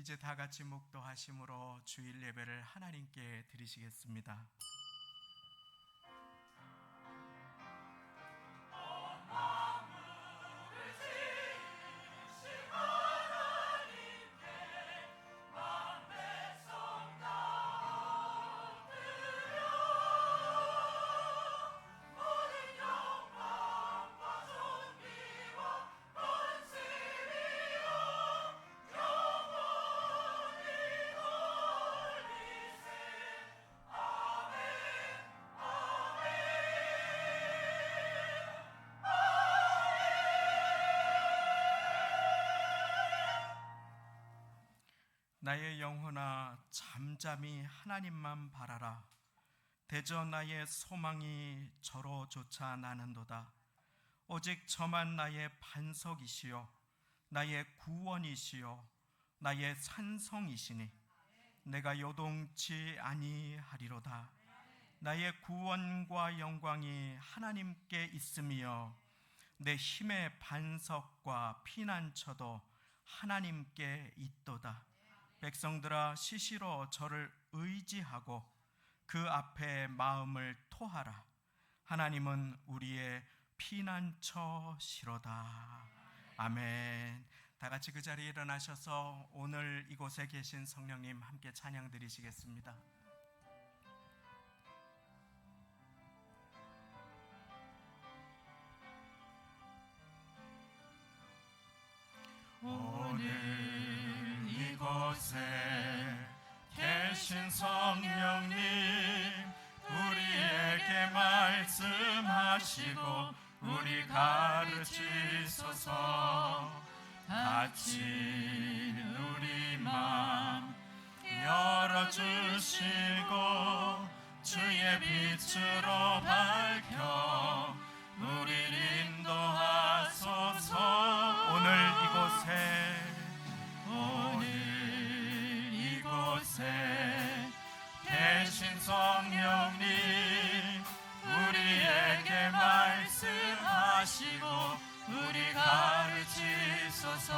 이제 다 같이 묵도하심으로 주일 예배를 하나님께 드리시겠습니다. 나의 영혼아 잠잠히 하나님만 바라라. 대저 나의 소망이 저로 쫓아 나는도다. 오직 저만 나의 반석이시요 나의 구원이시요 나의 산성이시니 내가 요동치 아니하리로다. 나의 구원과 영광이 하나님께 있으며 내 힘의 반석과 피난처도 하나님께 있도다. 백성들아 시시로 저를 의지하고 그 앞에 마음을 토하라. 하나님은 우리의 피난처시로다. 아멘. 다 같이 그 자리에 일어나셔서 오늘 이곳에 계신 성령님 함께 찬양 드리시겠습니다. 오늘 이곳에 계신 성령님 우리에게 말씀하시고 우리 가르치소서. 닫힌 우리 맘 열어주시고 주의 빛으로 밝혀 우리를 인도하소서. 오늘 이곳에 계신 성령님 우리에게 말씀하시고 우리 가르치소서.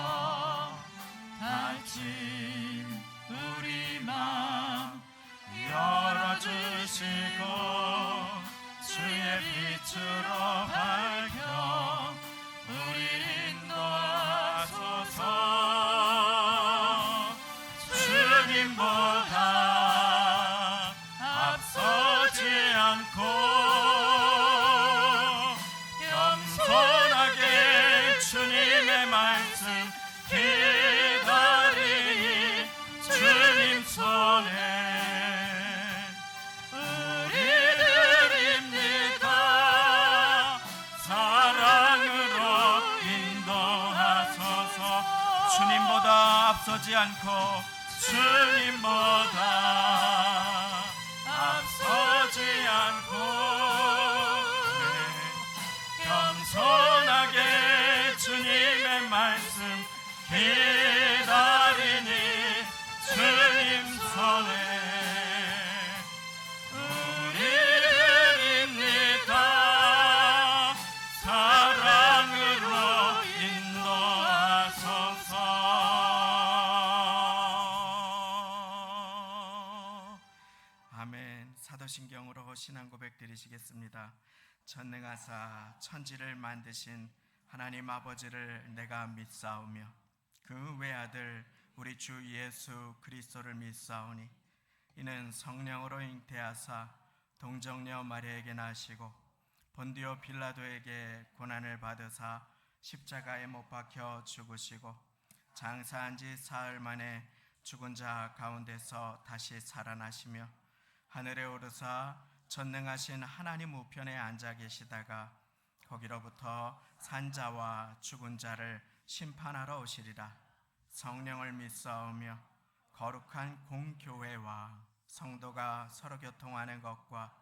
닫힌 우리 맘 열어주시고 주의 빛으로 밝혀 우리 인도하소서. 주님보다 앞서지 않고 겸손하게 주님의 말씀 기다리니 주님 손에 우리들입니다. 사랑으로 인도하소서. 주님보다 앞서지 않고 주님보다 앞서지 않고 겸손하게 주님의 말씀 기다리니 주님 손에 우리들입니다. 사랑으로 인도하소서. 아멘. 사도신경으로 신앙 고백 드리시겠습니다. 전능하사 천지를 만드신 하나님 아버지를 내가 믿사오며 그 외아들 우리 주 예수 그리스도를 믿사오니 이는 성령으로 잉태하사 동정녀 마리아에게 나시고 본디오 빌라도에게 고난을 받으사 십자가에 못 박혀 죽으시고 장사한 지 사흘 만에 죽은 자 가운데서 다시 살아나시며 하늘에 오르사 전능하신 하나님 우편에 앉아 계시다가 거기로부터 산자와 죽은 자를 심판하러 오시리라. 성령을 믿사오며 거룩한 공교회와 성도가 서로 교통하는 것과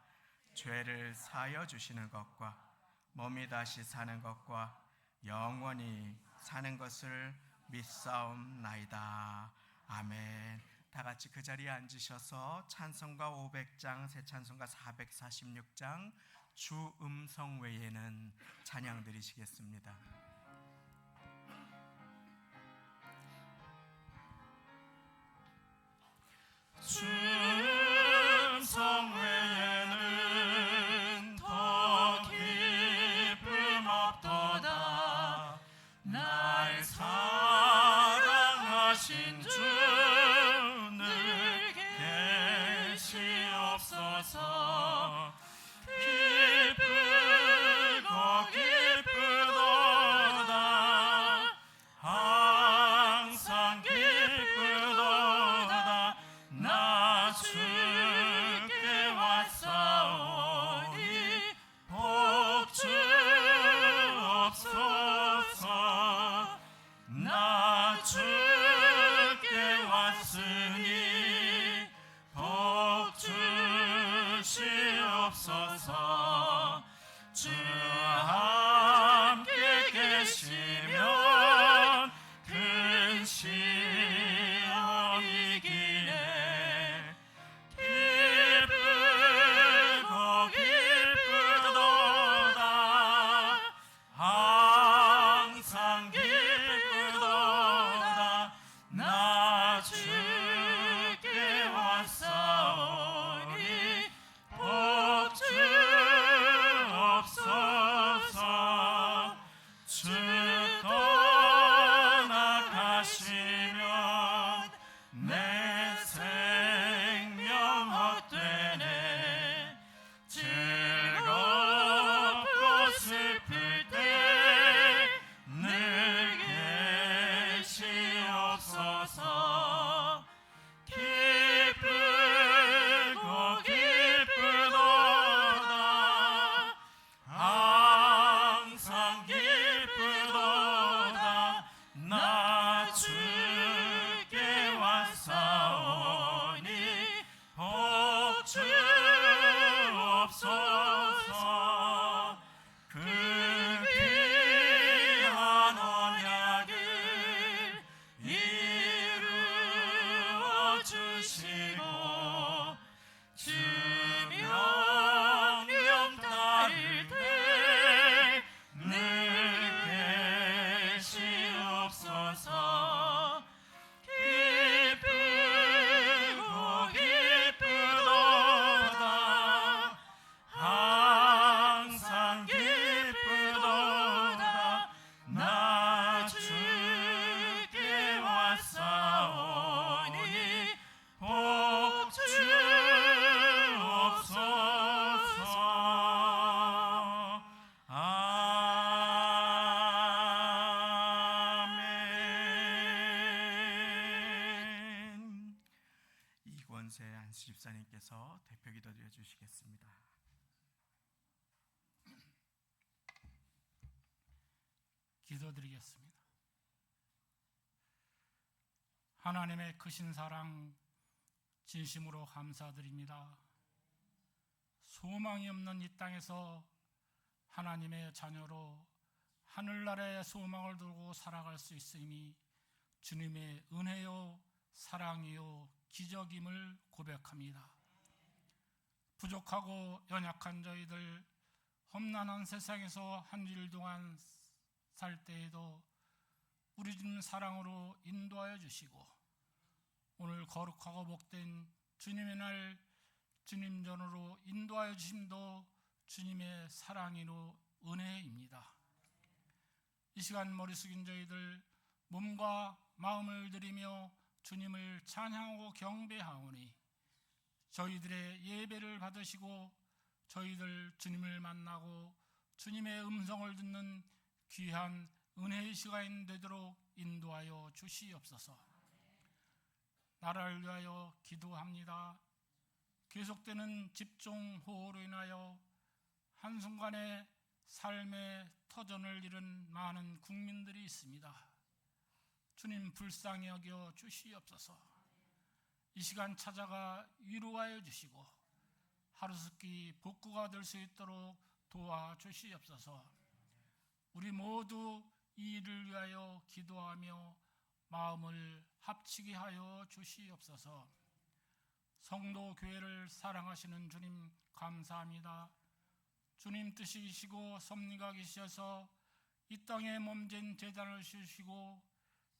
죄를 사하여 주시는 것과 몸이 다시 사는 것과 영원히 사는 것을 믿사옵나이다. 아멘. 다 같이 그 자리에 앉으셔서 찬송가 500장, 새 찬송가 446장, 주 음성 외에는 찬양 드리시겠습니다. 주 음성 외에는 더 기쁨 없도다. 날 사랑하신 주 늘 계시옵소서. 기쁘고 기쁘도다. 항상 기쁘도다. 나 주께 왔사오니 복 주옵소서. 나 주께 왔으니 복 주시옵소서. 주 함께 계시면 근시험이기에 기쁘고 기쁘도다. 항상 기쁘도다. 나 주께 왔사오니 복 주옵소서. 주 떠나가시면 내 생명 헛되네. 즐겁고 슬플 때 늘 계시옵소서. 기쁘고 기쁘도다. 항상 기쁘도다. 나 주께 왔사오니 복 주옵소서. 그 귀한 언약을 이루어 주시고 주 명령 따를 때 늘 계시옵소서. 기쁘고 기쁘도다. 항상 기쁘도다. 나 주께 왔사오니 복 주옵소서. 아멘. 이권세 안수 집사님께서 대표 기도 드려 주시겠습니다. 기도드리겠습니다. 하나님의 크신 사랑 진심으로 감사드립니다. 소망이 없는 이 땅에서 하나님의 자녀로 하늘나라의 소망을 두고 살아갈 수 있으니 주님의 은혜요 사랑이요 기적임을 고백합니다. 부족하고 연약한 저희들 험난한 세상에서 한 주일 동안 살 때에도 우리 주님 사랑으로 인도하여 주시고 오늘 거룩하고 복된 주님의 날 주님 전으로 인도하여 주심도 주님의 사랑이로 은혜입니다. 이 시간 머리 숙인 저희들 몸과 마음을 드리며 주님을 찬양하고 경배하오니 저희들의 예배를 받으시고 저희들 주님을 만나고 주님의 음성을 듣는 귀한 은혜의 시간이 되도록 인도하여 주시옵소서. 나라를 위하여 기도합니다. 계속되는 집중호우로 인하여 한순간에 삶의 터전을 잃은 많은 국민들이 있습니다. 주님 불쌍히 여겨 주시옵소서. 이 시간 찾아가 위로하여 주시고 하루속히 복구가 될 수 있도록 도와주시옵소서. 우리 모두 이 일을 위하여 기도하며 마음을 합치게 하여 주시옵소서. 성도 교회를 사랑하시는 주님 감사합니다. 주님 뜻이시고 섭리가 계셔서 이 땅에 몸진 제단을 씌우시고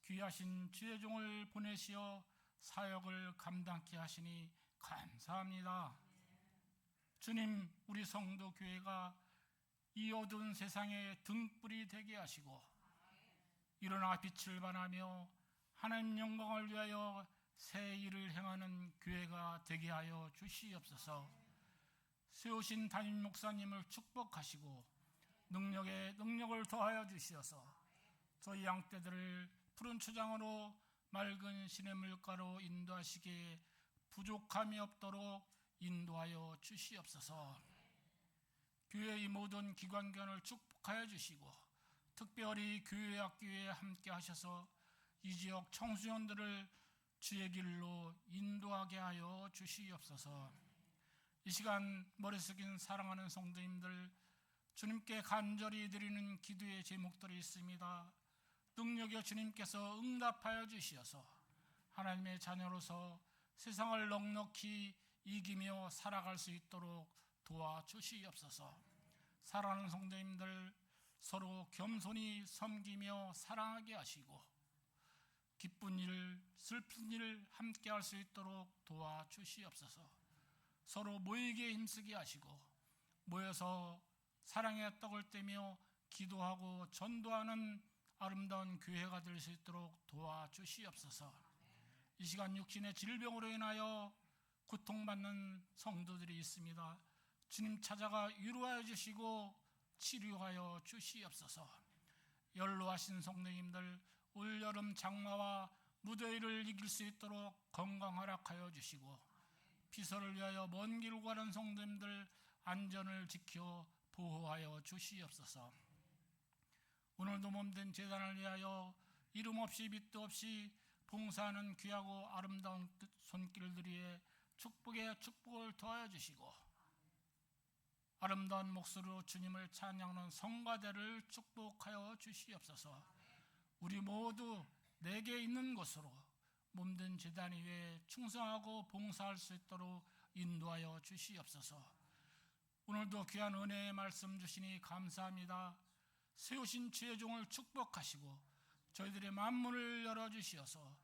귀하신 주의 종을 보내시어 사역을 감당케 하시니 감사합니다. 주님, 우리 성도 교회가 이 어두운 세상의 등불이 되게 하시고 일어나 빛을 발하며 하나님 영광을 위하여 새 일을 행하는 교회가 되게 하여 주시옵소서. 세우신 담임 목사님을 축복하시고 능력에 능력을 더하여 주시어서 저희 양떼들을 푸른 초장으로 맑은 신의 물가로 인도하시기에 부족함이 없도록 인도하여 주시옵소서. 교회의 모든 기관견을 축복하여 주시고 특별히 교회 학교에 함께 하셔서 이 지역 청소년들을 주의 길로 인도하게 하여 주시옵소서. 이 시간 머리 숙인 사랑하는 성도님들, 주님께 간절히 드리는 기도의 제목들이 있습니다. 능력의 주님께서 응답하여 주시어서 하나님의 자녀로서 세상을 넉넉히 이기며 살아갈 수 있도록 도와주시옵소서. 사랑하는 성도님들, 서로 겸손히 섬기며 사랑하게 하시고 기쁜 일, 슬픈 일 함께 할 수 있도록 도와주시옵소서. 서로 모이게 힘쓰게 하시고 모여서 사랑의 떡을 떼며 기도하고 전도하는 아름다운 교회가 될 수 있도록 도와주시옵소서. 이 시간 육신의 질병으로 인하여 고통받는 성도들이 있습니다. 주님 찾아가 위로하여 주시고 치료하여 주시옵소서. 연로하신 성도님들, 올여름 장마와 무더위를 이길 수 있도록 건강 허락하여 주시고 피서를 위하여 먼 길 가는 성도님들 안전을 지켜 보호하여 주시옵소서. 오늘도 몸된 제단을 위하여 이름 없이 밑도 없이 봉사하는 귀하고 아름다운 손길들이에 축복에 축복을 더하여 주시고 아름다운 목소리로 주님을 찬양하는 성가대를 축복하여 주시옵소서. 우리 모두 내게 있는 곳으로 몸된 제단 위에 충성하고 봉사할 수 있도록 인도하여 주시옵소서. 오늘도 귀한 은혜의 말씀 주시니 감사합니다. 세우신 주의 종을 축복하시고 저희들의 만문을 열어주시어서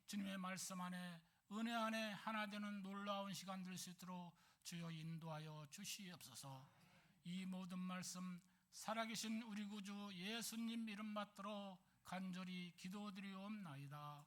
주님의 말씀 안에 은혜 안에 하나 되는 놀라운 시간 될 수 있도록 주여 인도하여 주시옵소서. 이 모든 말씀 살아계신 우리 구주 예수님 이름 받들어 간절히 기도드리옵나이다.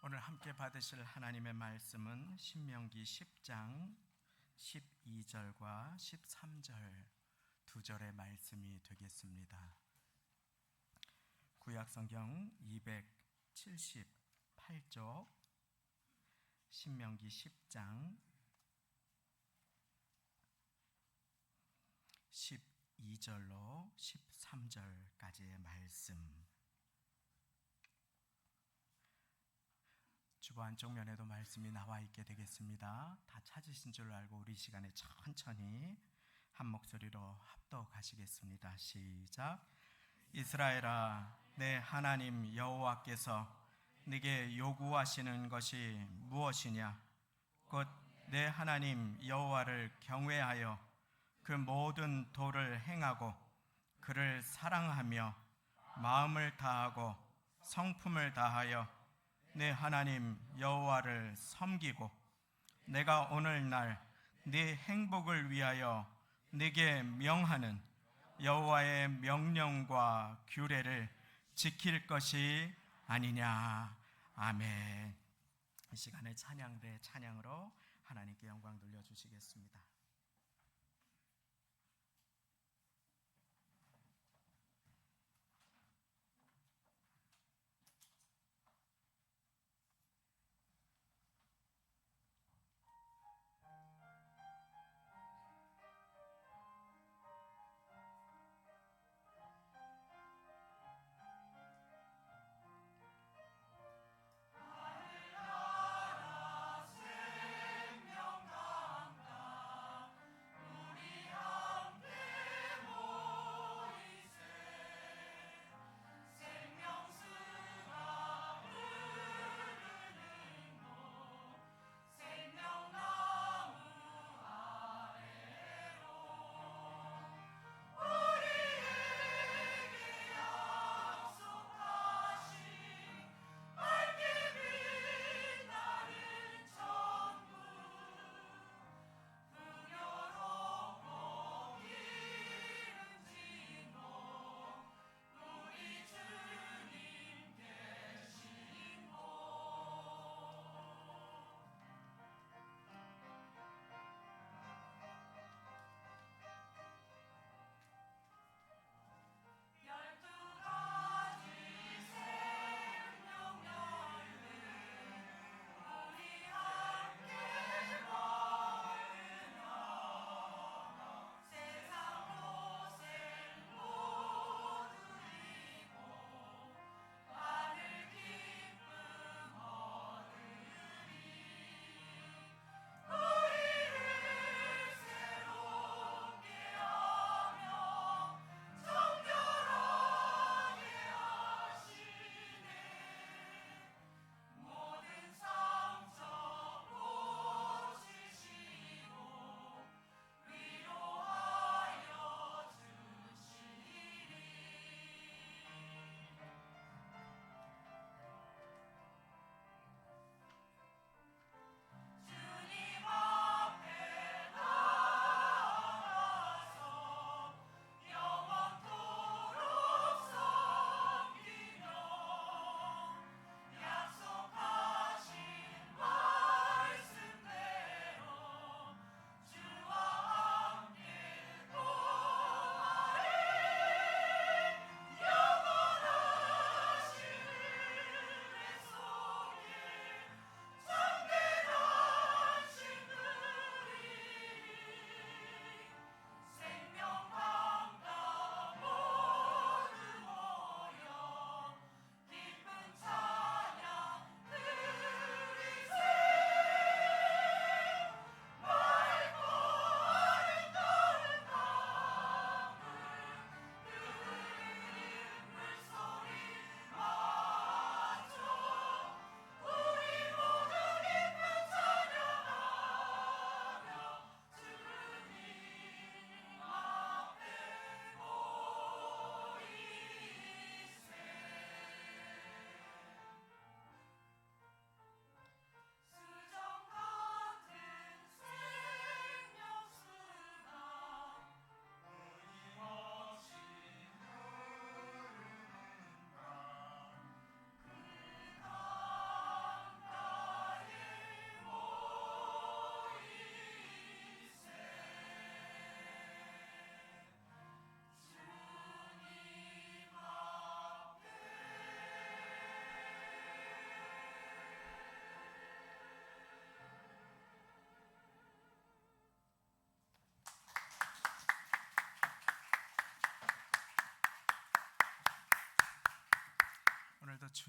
오늘 함께 받으실 하나님의 말씀은 신명기 10장 12절과 13절 두 절의 말씀이 되겠습니다. 구약성경 278쪽 신명기 10장 12절로 13절까지의 말씀. 주보 안쪽 면에도 말씀이 나와 있게 되겠습니다. 다 찾으신 줄 알고 우리 시간에 천천히 한 목소리로 합독하시겠습니다. 시작. 이스라엘아, 내 하나님 여호와께서 네게 요구하시는 것이 무엇이냐? 곧 내 하나님 여호와를 경외하여 그 모든 도를 행하고 그를 사랑하며 마음을 다하고 성품을 다하여 내 하나님 여호와를 섬기고 내가 오늘날 네 행복을 위하여 네게 명하는 여호와의 명령과 규례를 지킬 것이 아니냐. 아멘. 이 시간에 찬양대 찬양으로 하나님께 영광 돌려주시겠습니다.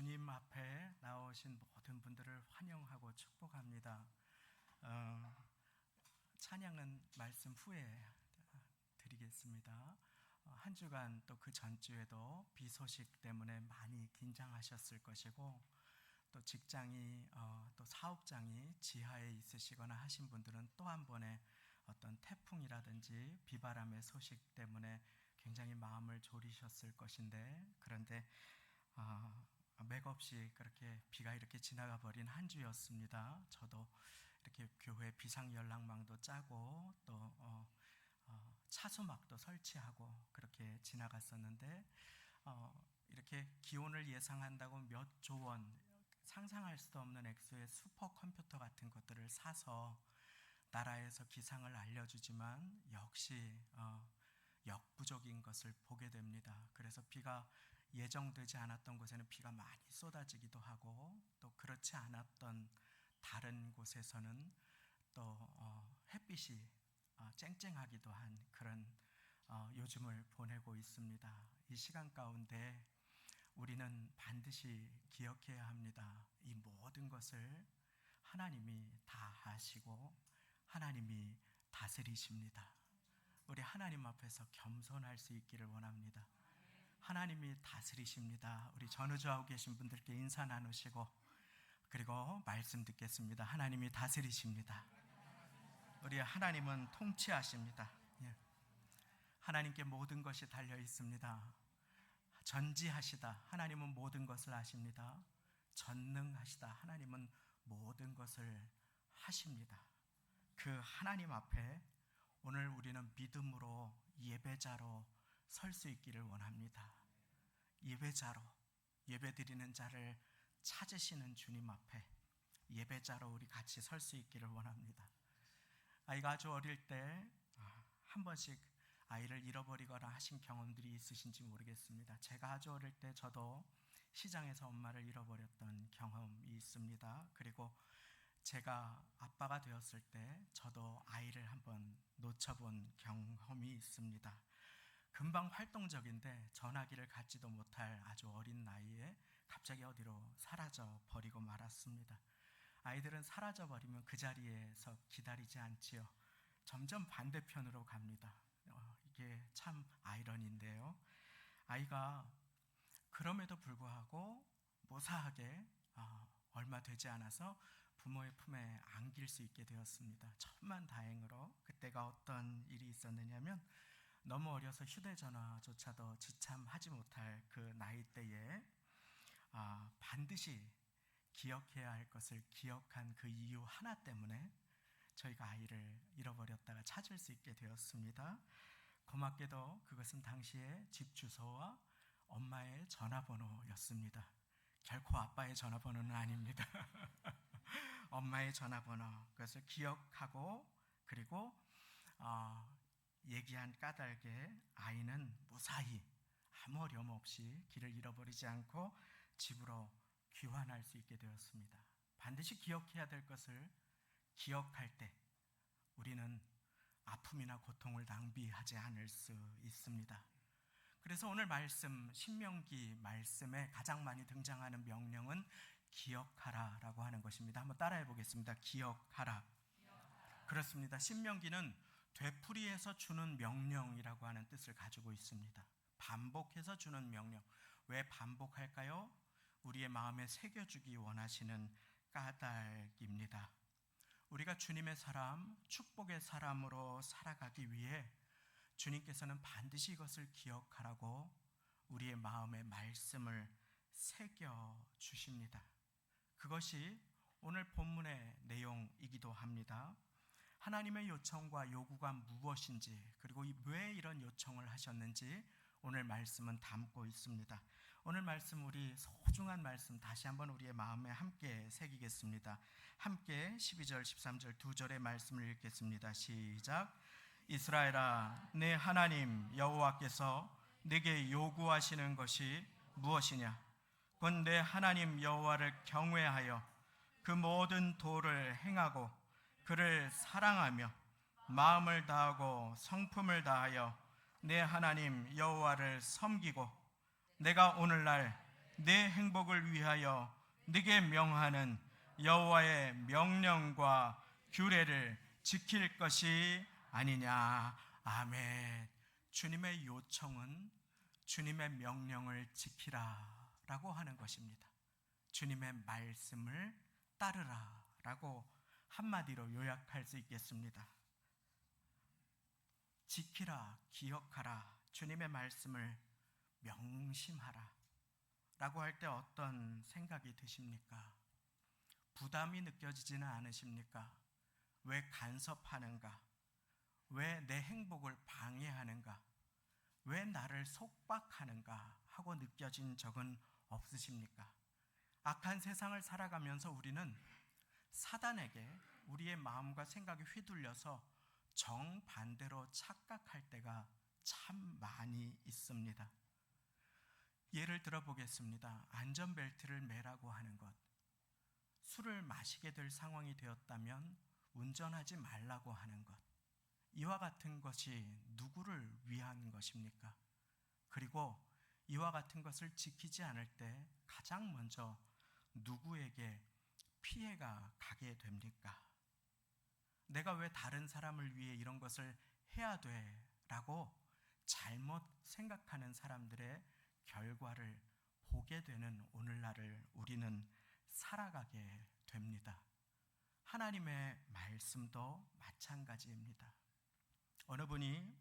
주님 앞에 나오신 모든 분들을 환영하고 축복합니다. 찬양은 말씀 후에 드리겠습니다. 한 주간 또 그 전주에도 비 소식 때문에 많이 긴장하셨을 것이고, 또 직장이 또 사업장이 지하에 있으시거나 하신 분들은 또 한 번의 어떤 태풍이라든지 비바람의 소식 때문에 굉장히 마음을 졸이셨을 것인데, 그런데 맥없이 그렇게 비가 이렇게 지나가 버린 한 주였습니다. 저도 이렇게 교회 비상 연락망도 짜고 또 차수막도 설치하고 그렇게 지나갔었는데, 이렇게 기온을 예상한다고 몇 조 원, 상상할 수도 없는 액수의 슈퍼컴퓨터 같은 것들을 사서 나라에서 기상을 알려주지만 역시 역부족인 것을 보게 됩니다. 그래서 비가 예정되지 않았던 곳에는 비가 많이 쏟아지기도 하고, 또 그렇지 않았던 다른 곳에서는 또 햇빛이 쨍쨍하기도 한 그런 요즘을 보내고 있습니다. 이 시간 가운데 우리는 반드시 기억해야 합니다. 이 모든 것을 하나님이 다 아시고 하나님이 다스리십니다. 우리 하나님 앞에서 겸손할 수 있기를 원합니다. 하나님이 다스리십니다. 우리 전우주하고 계신 분들께 인사 나누시고 그리고 말씀 듣겠습니다. 하나님이 다스리십니다. 우리 하나님은 통치하십니다. 하나님께 모든 것이 달려 있습니다. 전지하시다. 하나님은 모든 것을 아십니다. 전능하시다. 하나님은 모든 것을 하십니다. 그 하나님 앞에 오늘 우리는 믿음으로 예배자로 설 수 있기를 원합니다. 예배자로, 예배드리는 자를 찾으시는 주님 앞에 예배자로 우리 같이 설 수 있기를 원합니다. 아이가 아주 어릴 때 한 번씩 아이를 잃어버리거나 하신 경험들이 있으신지 모르겠습니다. 제가 아주 어릴 때 저도 시장에서 엄마를 잃어버렸던 경험이 있습니다. 그리고 제가 아빠가 되었을 때 저도 아이를 한번 놓쳐본 경험이 있습니다. 금방 활동적인데 전화기를 갖지도 못할 아주 어린 나이에 갑자기 어디로 사라져 버리고 말았습니다. 아이들은 사라져 버리면 그 자리에서 기다리지 않지요. 점점 반대편으로 갑니다. 이게 참 아이러니인데요. 아이가 그럼에도 불구하고 무사하게 얼마 되지 않아서 부모의 품에 안길 수 있게 되었습니다. 천만 다행으로. 그때가 어떤 일이 있었느냐면, 너무 어려서 휴대전화조차도 지참하지 못할 그 나이대에 반드시 기억해야 할 것을 기억한 그 이유 하나 때문에 저희가 아이를 잃어버렸다가 찾을 수 있게 되었습니다. 고맙게도 그것은 당시에 집 주소와 엄마의 전화번호였습니다. 결코 아빠의 전화번호는 아닙니다. 엄마의 전화번호, 그것을 기억하고 그리고 얘기한 까닭에 아이는 무사히 아무 어려움 없이 길을 잃어버리지 않고 집으로 귀환할 수 있게 되었습니다. 반드시 기억해야 될 것을 기억할 때 우리는 아픔이나 고통을 낭비하지 않을 수 있습니다. 그래서 오늘 말씀, 신명기 말씀에 가장 많이 등장하는 명령은 기억하라라고 하는 것입니다. 한번 따라해 보겠습니다. 기억하라. 그렇습니다. 신명기는 되풀이해서 주는 명령이라고 하는 뜻을 가지고 있습니다. 반복해서 주는 명령. 왜 반복할까요? 우리의 마음에 새겨주기 원하시는 까닭입니다. 우리가 주님의 사람, 축복의 사람으로 살아가기 위해 주님께서는 반드시 이것을 기억하라고 우리의 마음에 말씀을 새겨주십니다. 그것이 오늘 본문의 내용이기도 합니다. 하나님의 요청과 요구가 무엇인지, 그리고 왜 이런 요청을 하셨는지 오늘 말씀은 담고 있습니다. 오늘 말씀, 우리 소중한 말씀 다시 한번 우리의 마음에 함께 새기겠습니다. 함께 12절 13절 두 절의 말씀을 읽겠습니다. 시작. 이스라엘아, 내 하나님 여호와께서 네게 요구하시는 것이 무엇이냐? 곧 내 하나님 여호와를 경외하여 그 모든 도를 행하고 그를 사랑하며 마음을 다하고 성품을 다하여 내 하나님 여호와를 섬기고 내가 오늘날 내 행복을 위하여 네게 명하는 여호와의 명령과 규례를 지킬 것이 아니냐. 아멘. 주님의 요청은 주님의 명령을 지키라 라고 하는 것입니다. 주님의 말씀을 따르라 라고 한마디로 요약할 수 있겠습니다. 지키라, 기억하라, 주님의 말씀을 명심하라 라고 할 때 어떤 생각이 드십니까? 부담이 느껴지지는 않으십니까? 왜 간섭하는가? 왜 내 행복을 방해하는가? 왜 나를 속박하는가? 하고 느껴진 적은 없으십니까? 악한 세상을 살아가면서 우리는 사단에게 우리의 마음과 생각이 휘둘려서 정반대로 착각할 때가 참 많이 있습니다. 예를 들어 보겠습니다. 안전벨트를 매라고 하는 것, 술을 마시게 될 상황이 되었다면 운전하지 말라고 하는 것, 이와 같은 것이 누구를 위한 것입니까? 그리고 이와 같은 것을 지키지 않을 때 가장 먼저 누구에게 피해가 가게 됩니까? 내가 왜 다른 사람을 위해 이런 것을 해야 돼? 라고 잘못 생각하는 사람들의 결과를 보게 되는 오늘날을 우리는 살아가게 됩니다. 하나님의 말씀도 마찬가지입니다. 어느 분이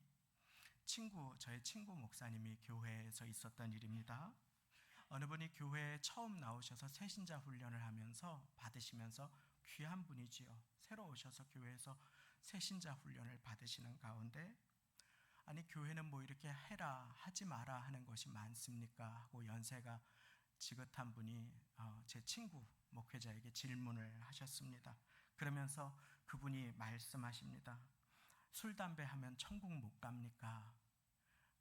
저의 친구 목사님이 교회에서 있었던 일입니다. 어느 분이 교회에 처음 나오셔서 새신자 훈련을 하면서 받으시면서 귀한 분이지요. 새로 오셔서 교회에서 새신자 훈련을 받으시는 가운데 아니 교회는 뭐 이렇게 해라 하지 마라 하는 것이 많습니까? 하고 연세가 지긋한 분이 제 친구 목회자에게 질문을 하셨습니다. 그러면서 그분이 말씀하십니다. 술, 담배 하면 천국 못 갑니까?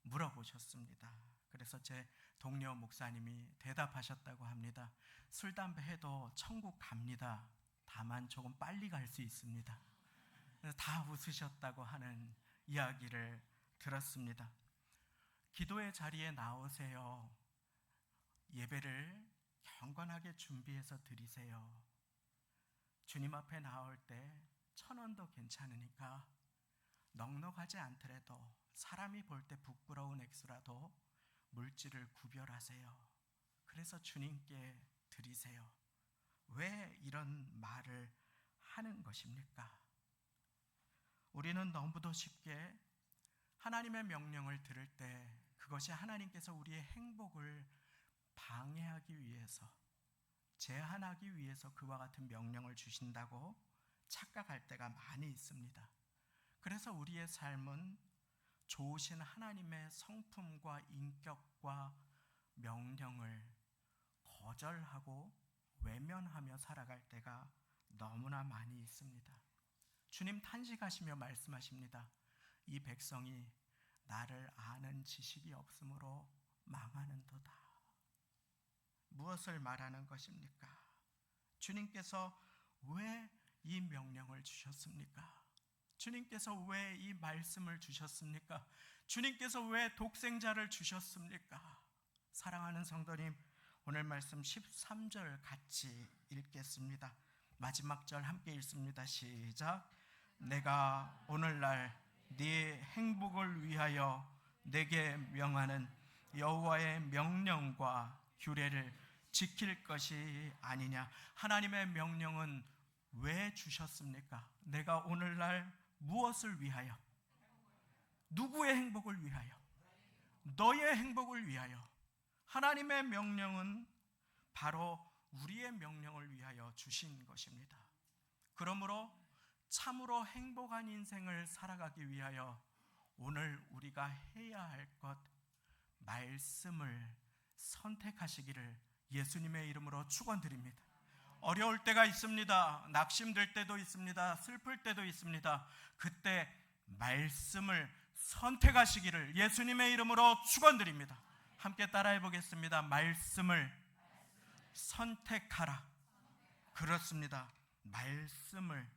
물어보셨습니다. 그래서 제 동료 목사님이 대답하셨다고 합니다. 술, 담배 해도 천국 갑니다. 다만 조금 빨리 갈 수 있습니다. 다 웃으셨다고 하는 이야기를 들었습니다. 기도의 자리에 나오세요. 예배를 경건하게 준비해서 드리세요. 주님 앞에 나올 때 1,000원도 괜찮으니까 넉넉하지 않더라도 사람이 볼 때 부끄러운 액수라도 물질을 구별하세요. 그래서 주님께 드리세요. 왜 이런 말을 하는 것입니까? 우리는 너무도 쉽게 하나님의 명령을 들을 때 그것이 하나님께서 우리의 행복을 방해하기 위해서, 제한하기 위해서 그와 같은 명령을 주신다고 착각할 때가 많이 있습니다. 그래서 우리의 삶은 좋으신 하나님의 성품과 인격과 명령을 거절하고 외면하며 살아갈 때가 너무나 많이 있습니다. 주님 탄식하시며 말씀하십니다. 이 백성이 나를 아는 지식이 없으므로 망하는도다. 무엇을 말하는 것입니까? 주님께서 왜 이 명령을 주셨습니까? 주님께서 왜 이 말씀을 주셨습니까? 주님께서 왜 독생자를 주셨습니까? 사랑하는 성도님, 오늘 말씀 13절 같이 읽겠습니다. 마지막 절 함께 읽습니다. 시작. 내가 오늘날 네 행복을 위하여 내게 명하는 여호와의 명령과 규례를 지킬 것이 아니냐. 하나님의 명령은 왜 주셨습니까? 내가 오늘날 무엇을 위하여? 누구의 행복을 위하여? 너의 행복을 위하여. 하나님의 명령은 바로 우리의 명령을 위하여 주신 것입니다. 그러므로 참으로 행복한 인생을 살아가기 위하여 오늘 우리가 해야 할 것, 말씀을 선택하시기를 예수님의 이름으로 축원드립니다. 어려울 때가 있습니다. 낙심될 때도 있습니다. 슬플 때도 있습니다. 그때 말씀을 선택하시기를 예수님의 이름으로 축원드립니다. 함께 따라해 보겠습니다. 말씀을 선택하라. 그렇습니다. 말씀을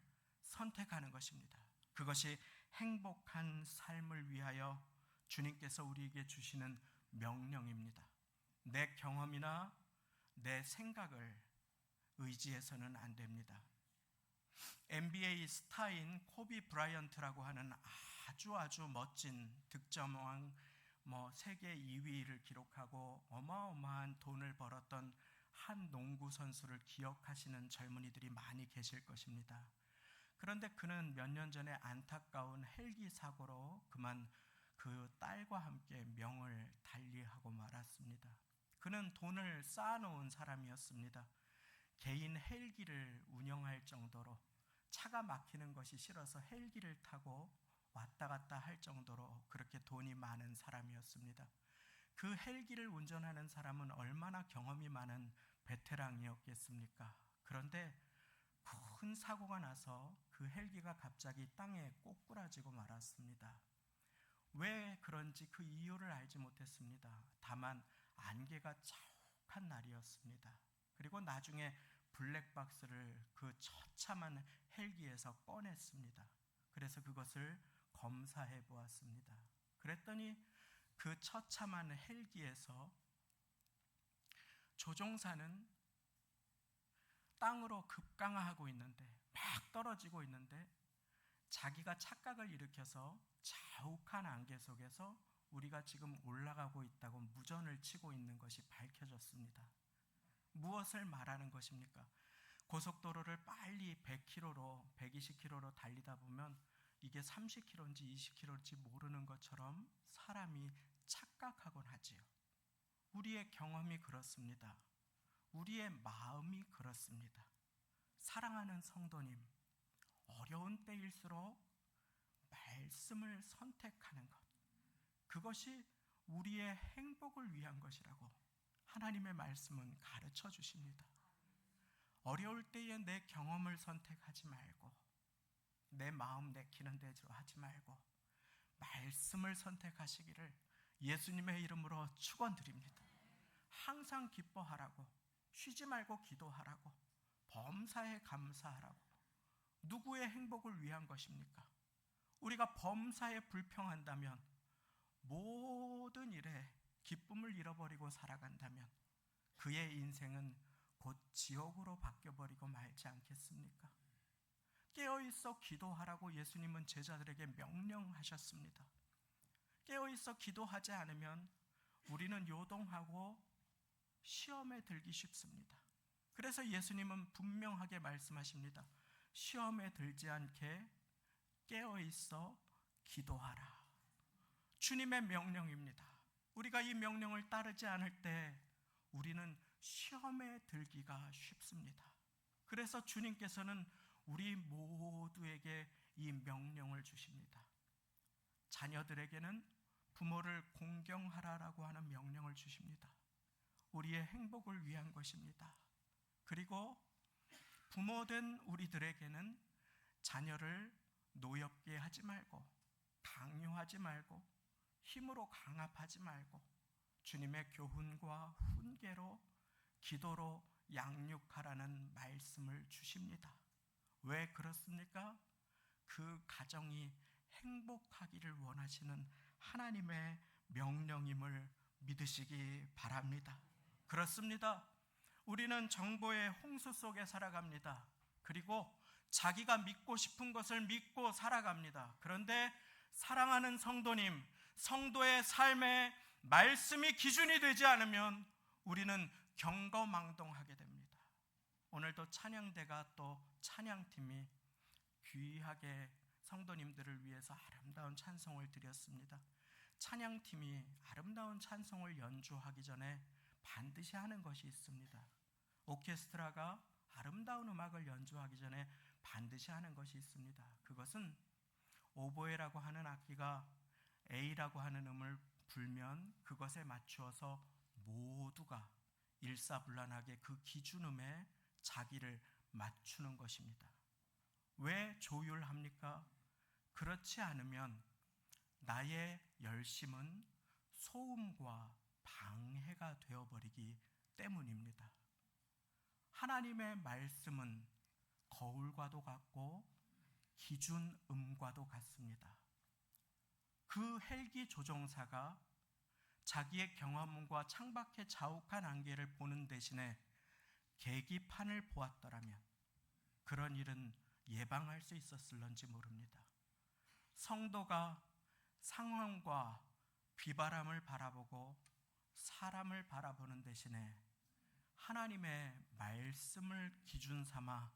선택하는 것입니다. 그것이 행복한 삶을 위하여 주님께서 우리에게 주시는 명령입니다. 내 경험이나 내 생각을 의지해서는 안 됩니다. NBA 스타인 코비 브라이언트라고 하는 아주 멋진 득점왕, 세계 2위를 기록하고 어마어마한 돈을 벌었던 한 농구 선수를 기억하시는 젊은이들이 많이 계실 것입니다. 그런데 그는 몇 년 전에 안타까운 헬기 사고로 그만 그 딸과 함께 명을 달리하고 말았습니다. 그는 돈을 쌓아놓은 사람이었습니다. 개인 헬기를 운영할 정도로, 차가 막히는 것이 싫어서 헬기를 타고 왔다 갔다 할 정도로 그렇게 돈이 많은 사람이었습니다. 그 헬기를 운전하는 사람은 얼마나 경험이 많은 베테랑이었겠습니까? 그런데 큰 사고가 나서 그 헬기가 갑자기 땅에 꼬꾸라지고 말았습니다. 왜 그런지 그 이유를 알지 못했습니다. 다만 안개가 자욱한 날이었습니다. 그리고 나중에 블랙박스를 그 처참한 헬기에서 꺼냈습니다. 그래서 그것을 검사해 보았습니다. 그랬더니 그 처참한 헬기에서 조종사는 땅으로 급강하하고 있는데, 막 떨어지고 있는데, 자기가 착각을 일으켜서 자욱한 안개 속에서 우리가 지금 올라가고 있다고 무전을 치고 있는 것이 밝혀졌습니다. 무엇을 말하는 것입니까? 고속도로를 빨리 100km로 120km로 달리다 보면 이게 30km인지 20km인지 모르는 것처럼 사람이 착각하곤 하지요. 우리의 경험이 그렇습니다. 우리의 마음이 그렇습니다. 사랑하는 성도님, 어려운 때일수록 말씀을 선택하는 것, 그것이 우리의 행복을 위한 것이라고 하나님의 말씀은 가르쳐 주십니다. 어려울 때에 내 경험을 선택하지 말고, 내 마음 내키는 대로 하지 말고 말씀을 선택하시기를 예수님의 이름으로 축원드립니다. 항상 기뻐하라고, 쉬지 말고 기도하라고, 범사에 감사하라고. 누구의 행복을 위한 것입니까? 우리가 범사에 불평한다면, 모든 일에 기쁨을 잃어버리고 살아간다면 그의 인생은 곧 지옥으로 바뀌어버리고 말지 않겠습니까? 깨어있어 기도하라고 예수님은 제자들에게 명령하셨습니다. 깨어있어 기도하지 않으면 우리는 요동하고 시험에 들기 쉽습니다. 그래서 예수님은 분명하게 말씀하십니다. 시험에 들지 않게 깨어있어 기도하라. 주님의 명령입니다. 우리가 이 명령을 따르지 않을 때 우리는 시험에 들기가 쉽습니다. 그래서 주님께서는 우리 모두에게 이 명령을 주십니다. 자녀들에게는 부모를 공경하라라고 하는 명령을 주십니다. 우리의 행복을 위한 것입니다. 그리고 부모된 우리들에게는 자녀를 노엽게 하지 말고, 강요하지 말고, 힘으로 강압하지 말고 주님의 교훈과 훈계로, 기도로 양육하라는 말씀을 주십니다. 왜 그렇습니까? 그 가정이 행복하기를 원하시는 하나님의 명령임을 믿으시기 바랍니다. 그렇습니다. 우리는 정보의 홍수 속에 살아갑니다. 그리고 자기가 믿고 싶은 것을 믿고 살아갑니다. 그런데 사랑하는 성도님, 성도의 삶에 말씀이 기준이 되지 않으면 우리는 경거망동하게 됩니다. 오늘도 찬양대가 또 찬양팀이 귀하게 성도님들을 위해서 아름다운 찬송을 드렸습니다. 찬양팀이 아름다운 찬송을 연주하기 전에 반드시 하는 것이 있습니다. 오케스트라가 아름다운 음악을 연주하기 전에 반드시 하는 것이 있습니다. 그것은 오보에라고 하는 악기가 A라고 하는 음을 불면 그것에 맞추어서 모두가 일사불란하게 그 기준음에 자기를 맞추는 것입니다. 왜 조율합니까? 그렇지 않으면 나의 열심은 소음과 방해가 되어버리기 때문입니다. 하나님의 말씀은 거울과도 같고 기준음과도 같습니다. 그 헬기 조종사가 자기의 경험과 창밖의 자욱한 안개를 보는 대신에 계기판을 보았더라면 그런 일은 예방할 수 있었을런지 모릅니다. 성도가 상황과 비바람을 바라보고 사람을 바라보는 대신에 하나님의 말씀을 기준 삼아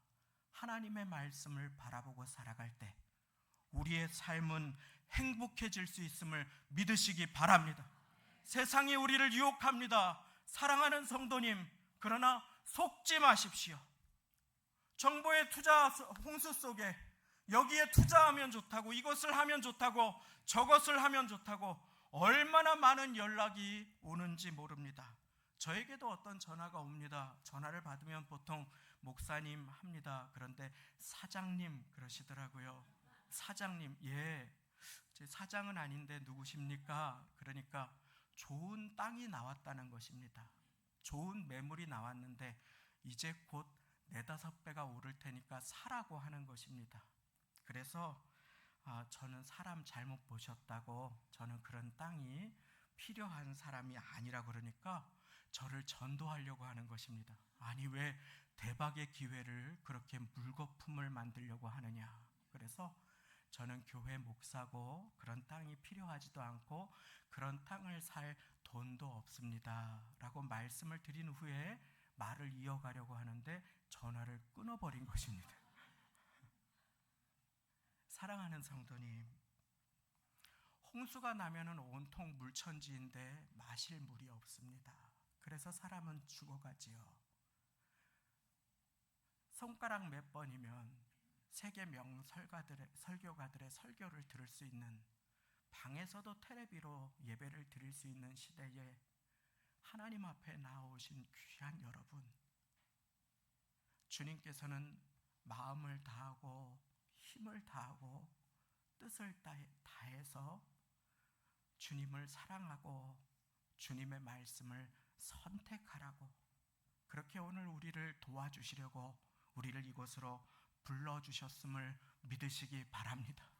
하나님의 말씀을 바라보고 살아갈 때 우리의 삶은 행복해질 수 있음을 믿으시기 바랍니다. 세상이 우리를 유혹합니다. 사랑하는 성도님, 그러나 속지 마십시오. 정보의 투자 홍수 속에 여기에 투자하면 좋다고, 이것을 하면 좋다고, 저것을 하면 좋다고 얼마나 많은 연락이 오는지 모릅니다. 저에게도 어떤 전화가 옵니다. 전화를 받으면 보통 목사님 합니다. 그런데 사장님 그러시더라고요. 사장님, 예, 제 사장은 아닌데 누구십니까? 그러니까 좋은 땅이 나왔다는 것입니다. 좋은 매물이 나왔는데 이제 곧 4-5배가 오를 테니까 사라고 하는 것입니다. 그래서 저는 사람 잘못 보셨다고, 저는 그런 땅이 필요한 사람이 아니라 그러니까 저를 전도하려고 하는 것입니다. 아니, 왜 대박의 기회를 그렇게 물거품을 만들려고 하느냐. 그래서 저는 교회 목사고 그런 땅이 필요하지도 않고 그런 땅을 살 돈도 없습니다 라고 말씀을 드린 후에 말을 이어가려고 하는데 전화를 끊어버린 것입니다. 사랑하는 성도님, 홍수가 나면은 온통 물천지인데 마실 물이 없습니다. 그래서 사람은 죽어가지요. 손가락 몇 번이면 세계 설교가들의 설교를 들을 수 있는, 방에서도 테레비로 예배를 드릴 수 있는 시대에 하나님 앞에 나오신 귀한 여러분, 주님께서는 마음을 다하고 힘을 다하고 뜻을 다해서 주님을 사랑하고 주님의 말씀을 선택하라고, 그렇게 오늘 우리를 도와주시려고 우리를 이곳으로 불러주셨음을 믿으시기 바랍니다.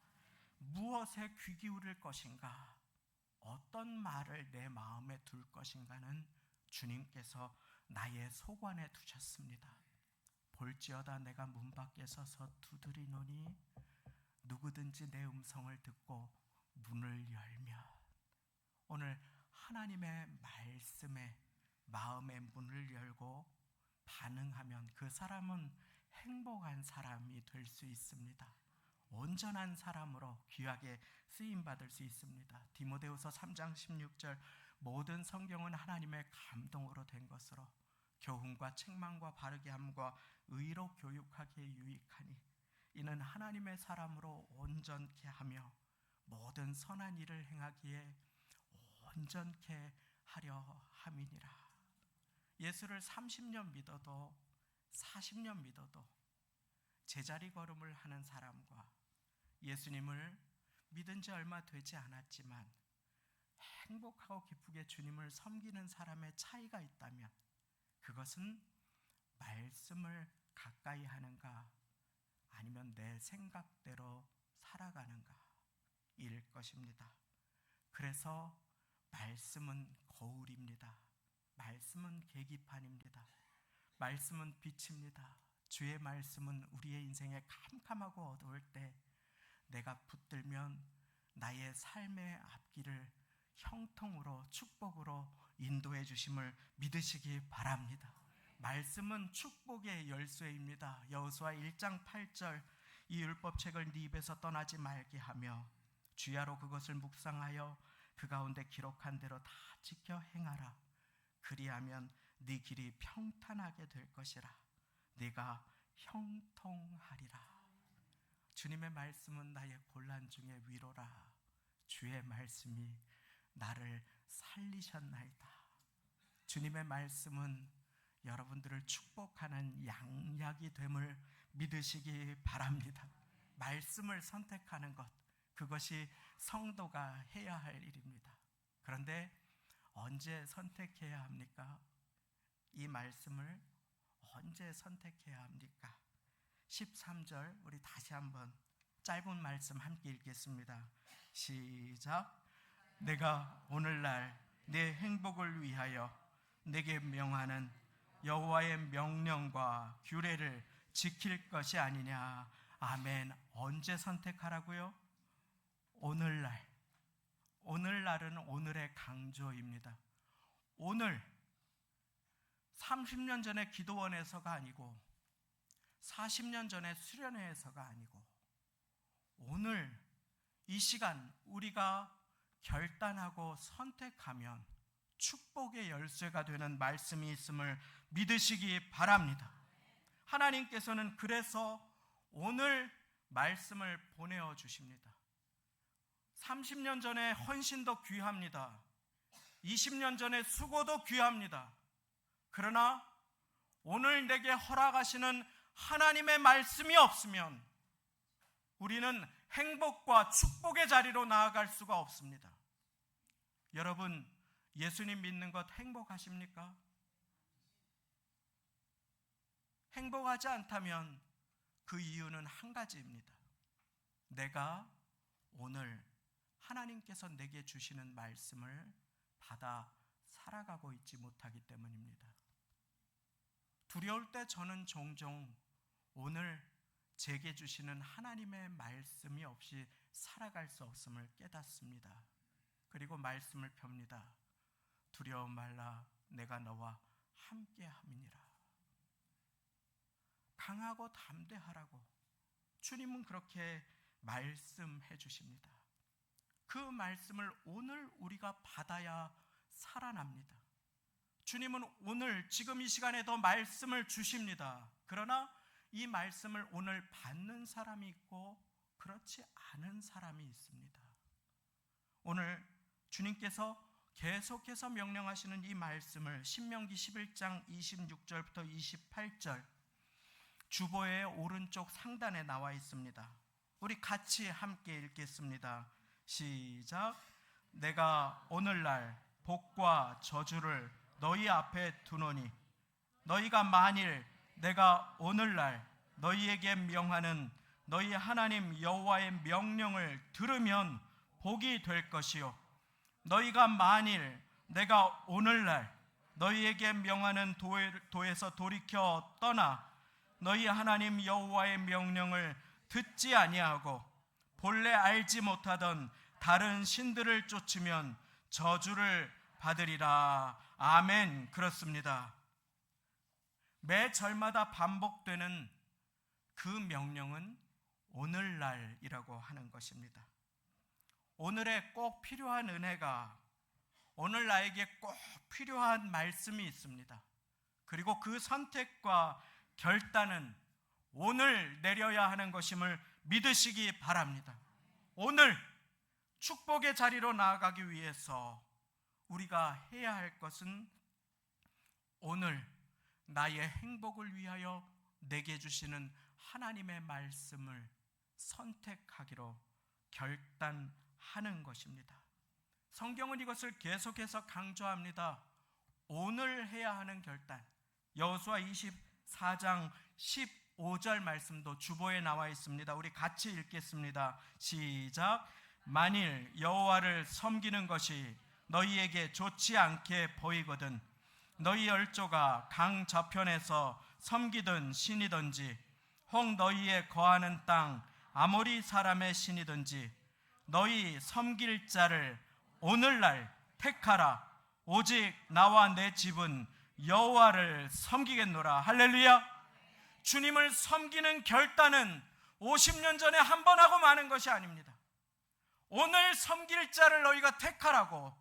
무엇에 귀 기울일 것인가, 어떤 말을 내 마음에 둘 것인가는 주님께서 나의 소관에 두셨습니다. 볼지어다 내가 문 밖에 서서 두드리노니 누구든지 내 음성을 듣고 문을 열면, 오늘 하나님의 말씀에 마음의 문을 열고 반응하면 그 사람은 행복한 사람이 될 수 있습니다. 온전한 사람으로 귀하게 쓰임받을 수 있습니다. 디모데후서 3장 16절, 모든 성경은 하나님의 감동으로 된 것으로 교훈과 책망과 바르게 함과 의로 교육하기에 유익하니 이는 하나님의 사람으로 온전케 하며 모든 선한 일을 행하기에 온전케 하려 함이니라. 예수를 30년 믿어도 40년 믿어도 제자리 걸음을 하는 사람과 예수님을 믿은 지 얼마 되지 않았지만 행복하고 기쁘게 주님을 섬기는 사람의 차이가 있다면 그것은 말씀을 가까이 하는가 아니면 내 생각대로 살아가는가 일 것입니다. 그래서 말씀은 거울입니다. 말씀은 계기판입니다. 말씀은 빛입니다. 주의 말씀은 우리의 인생에 캄캄하고 어두울 때 내가 붙들면 나의 삶의 앞길을 형통으로 축복으로 인도해 주심을 믿으시기 바랍니다. 말씀은 축복의 열쇠입니다. 여호수아 1장 8절, 이 율법책을 네 입에서 떠나지 말게 하며 주야로 그것을 묵상하여 그 가운데 기록한 대로 다 지켜 행하라. 그리하면 네 길이 평탄하게 될 것이라. 네가 형통하리라. 주님의 말씀은 나의 곤란 중에 위로라. 주의 말씀이 나를 살리셨나이다. 주님의 말씀은 여러분들을 축복하는 양약이 됨을 믿으시기 바랍니다. 말씀을 선택하는 것, 그것이 성도가 해야 할 일입니다. 그런데 언제 선택해야 합니까? 이 말씀을 언제 선택해야 합니까? 13절 우리 다시 한번 짧은 말씀 함께 읽겠습니다. 시작. 내가 오늘날 내 행복을 위하여 내게 명하는 여호와의 명령과 규례를 지킬 것이 아니냐. 아멘. 언제 선택하라고요? 오늘날. 오늘날은 오늘의 강조입니다. 오늘 30년 전에 기도원에서가 아니고 40년 전에 수련회에서가 아니고 오늘 이 시간 우리가 결단하고 선택하면 축복의 열쇠가 되는 말씀이 있음을 믿으시기 바랍니다. 하나님께서는 그래서 오늘 말씀을 보내어 주십니다. 30년 전에 헌신도 귀합니다. 20년 전에 수고도 귀합니다. 그러나 오늘 내게 허락하시는 하나님의 말씀이 없으면 우리는 행복과 축복의 자리로 나아갈 수가 없습니다. 여러분, 예수님 믿는 것 행복하십니까? 행복하지 않다면 그 이유는 한 가지입니다. 내가 오늘 하나님께서 내게 주시는 말씀을 받아 살아가고 있지 못하기 때문입니다. 두려울 때 저는 종종 오늘 제게 주시는 하나님의 말씀이 없이 살아갈 수 없음을 깨닫습니다. 그리고 말씀을 펴니다. 두려워 말라, 내가 너와 함께 함이니라. 강하고 담대하라고 주님은 그렇게 말씀해 주십니다. 그 말씀을 오늘 우리가 받아야 살아납니다. 주님은 오늘 지금 이 시간에도 말씀을 주십니다. 그러나 이 말씀을 오늘 받는 사람이 있고 그렇지 않은 사람이 있습니다. 오늘 주님께서 계속해서 명령하시는 이 말씀을 신명기 11장 26절부터 28절 주보의 오른쪽 상단에 나와 있습니다. 우리 같이 함께 읽겠습니다. 시작. 내가 오늘날 복과 저주를 너희 앞에 두노니 너희가 만일 내가 오늘날 너희에게 명하는 너희 하나님 여호와의 명령을 들으면 복이 될 것이요 너희가 만일 내가 오늘날 너희에게 명하는 도에서 돌이켜 떠나 너희 하나님 여호와의 명령을 듣지 아니하고 본래 알지 못하던 다른 신들을 쫓으면 저주를 받으리라. 아멘. 그렇습니다. 매 절마다 반복되는 그 명령은 오늘날이라고 하는 것입니다. 오늘에 꼭 필요한 은혜가, 오늘 나에게 꼭 필요한 말씀이 있습니다. 그리고 그 선택과 결단은 오늘 내려야 하는 것임을 믿으시기 바랍니다. 오늘 축복의 자리로 나아가기 위해서 우리가 해야 할 것은 오늘 나의 행복을 위하여 내게 주시는 하나님의 말씀을 선택하기로 결단하는 것입니다. 성경은 이것을 계속해서 강조합니다. 오늘 해야 하는 결단. 여호수아 24장 15절 말씀도 주보에 나와 있습니다. 우리 같이 읽겠습니다. 시작. 만일 여호와를 섬기는 것이 너희에게 좋지 않게 보이거든 너희 열조가 강 저편에서 섬기던 신이든지 혹 너희의 거하는 땅 아모리 사람의 신이든지 너희 섬길 자를 오늘날 택하라. 오직 나와 내 집은 여호와를 섬기겠노라. 할렐루야. 주님을 섬기는 결단은 50년 전에 한 번 하고 마는 것이 아닙니다. 오늘 섬길 자를 너희가 택하라고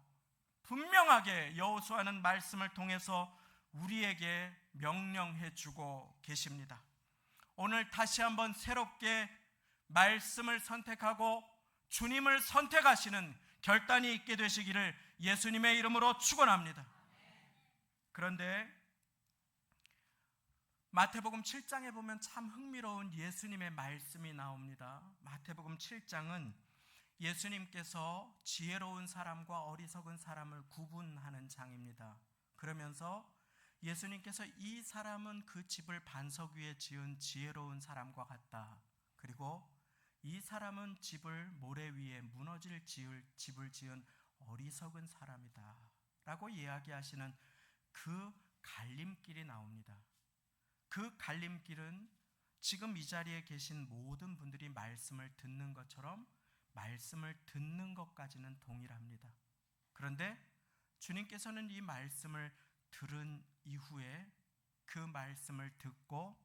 분명하게 여호수아는 말씀을 통해서 우리에게 명령해 주고 계십니다. 오늘 다시 한번 새롭게 말씀을 선택하고 주님을 선택하시는 결단이 있게 되시기를 예수님의 이름으로 축원합니다. 그런데 마태복음 7장에 보면 참 흥미로운 예수님의 말씀이 나옵니다. 마태복음 7장은 예수님께서 지혜로운 사람과 어리석은 사람을 구분하는 장입니다. 그러면서 예수님께서 이 사람은 그 집을 반석 위에 지은 지혜로운 사람과 같다. 그리고 이 사람은 집을 모래 위에 무너질 집을 지은 어리석은 사람이다 라고 이야기하시는 그 갈림길이 나옵니다. 그 갈림길은 지금 이 자리에 계신 모든 분들이 말씀을 듣는 것처럼 말씀을 듣는 것까지는 동일합니다. 그런데 주님께서는 이 말씀을 들은 이후에 그 말씀을 듣고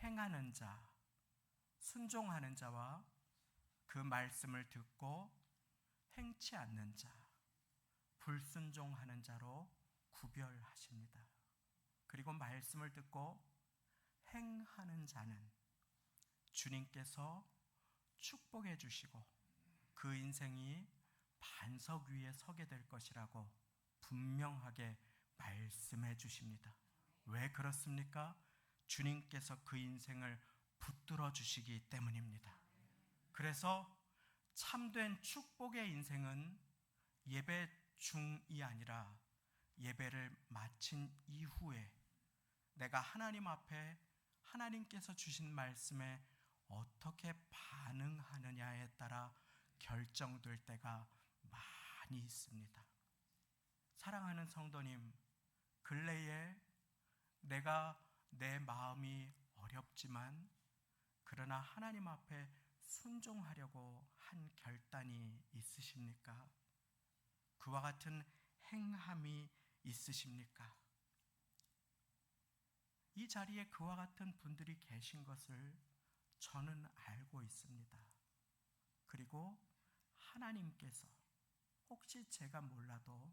행하는 자, 순종하는 자와 그 말씀을 듣고 행치 않는 자, 불순종하는 자로 구별하십니다. 그리고 말씀을 듣고 행하는 자는 주님께서 축복해 주시고 그 인생이 반석 위에 서게 될 것이라고 분명하게 말씀해 주십니다. 왜 그렇습니까? 주님께서 그 인생을 붙들어 주시기 때문입니다. 그래서 참된 축복의 인생은 예배 중이 아니라 예배를 마친 이후에 내가 하나님 앞에 하나님께서 주신 말씀에 어떻게 반응하느냐에 따라 결정될 때가 많이 있습니다. 사랑하는 성도님, 근래에 내가 내 마음이 어렵지만 그러나 하나님 앞에 순종하려고 한 결단이 있으십니까? 그와 같은 행함이 있으십니까? 이 자리에 그와 같은 분들이 계신 것을 저는 알고 있습니다. 그리고 하나님께서 혹시 제가 몰라도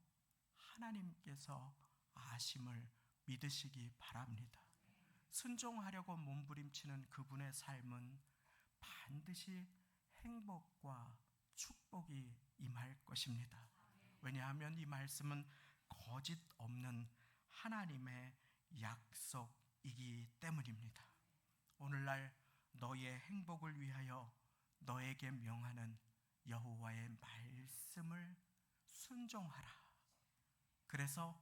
하나님께서 아심을 믿으시기 바랍니다. 순종하려고 몸부림치는 그분의 삶은 반드시 행복과 축복이 임할 것입니다. 왜냐하면 이 말씀은 거짓 없는 하나님의 약속이기 때문입니다. 오늘날 너의 행복을 위하여 너에게 명하는 여호와의 말씀을 순종하라. 그래서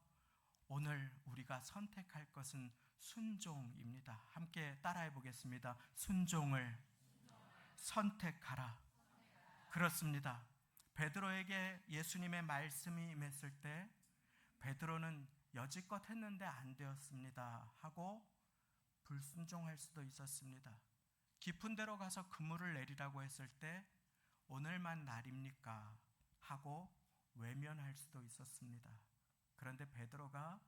오늘 우리가 선택할 것은 순종입니다. 함께 따라해 보겠습니다. 순종을 선택하라. 그렇습니다. 베드로에게 예수님의 말씀이 임했을 때 베드로는 여지껏 했는데 안 되었습니다 하고 불순종할 수도 있었습니다. 깊은 데로 가서 그물을 내리라고 했을 때 오늘만 날입니까 하고 외면할 수도 있었습니다. 그런데 베드로가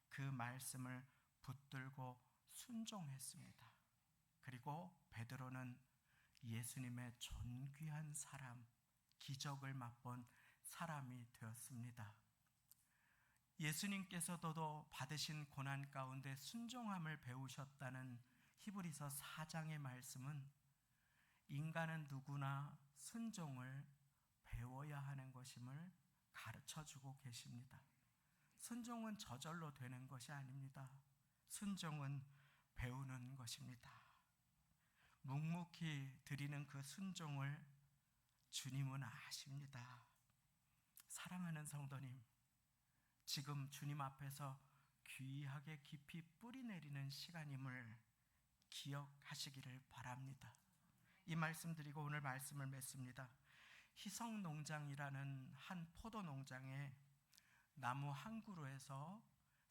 그 말씀을 붙들고 순종했습니다. 그리고 베드로는 예수님의 존귀한 사람, 기적을 맛본 사람이 되었습니다. 예수님께서도 받으신 고난 가운데 순종함을 배우셨다는 히브리서 4장의 말씀은 인간은 누구나 순종을 배워야 하는 것임을 가르쳐주고 계십니다. 순종은 저절로 되는 것이 아닙니다. 순종은 배우는 것입니다. 묵묵히 드리는 그 순종을 주님은 아십니다. 사랑하는 성도님, 지금 주님 앞에서 귀하게 깊이 뿌리 내리는 시간임을 기억하시기를 바랍니다. 이 말씀 드리고 오늘 말씀을 맺습니다. 희성농장이라는 한 포도농장에 나무 한 그루에서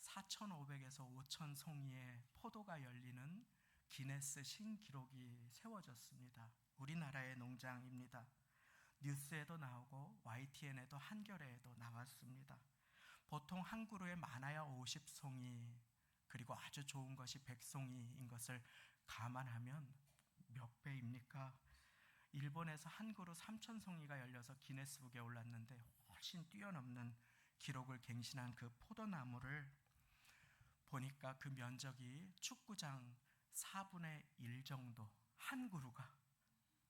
4,500에서 5,000 송이의 포도가 열리는 기네스 신기록이 세워졌습니다. 우리나라의 농장입니다. 뉴스에도 나오고 YTN에도 한겨레에도 나왔습니다. 보통 한 그루에 많아야 50송이, 그리고 아주 좋은 것이 100송이인 것을 감안하면 몇 배입니까? 일본에서 한 그루 3,000송이가 열려서 기네스북에 올랐는데 훨씬 뛰어넘는 기록을 갱신한 그 포도나무를 보니까 그 면적이 축구장 4분의 1 정도, 한 그루가,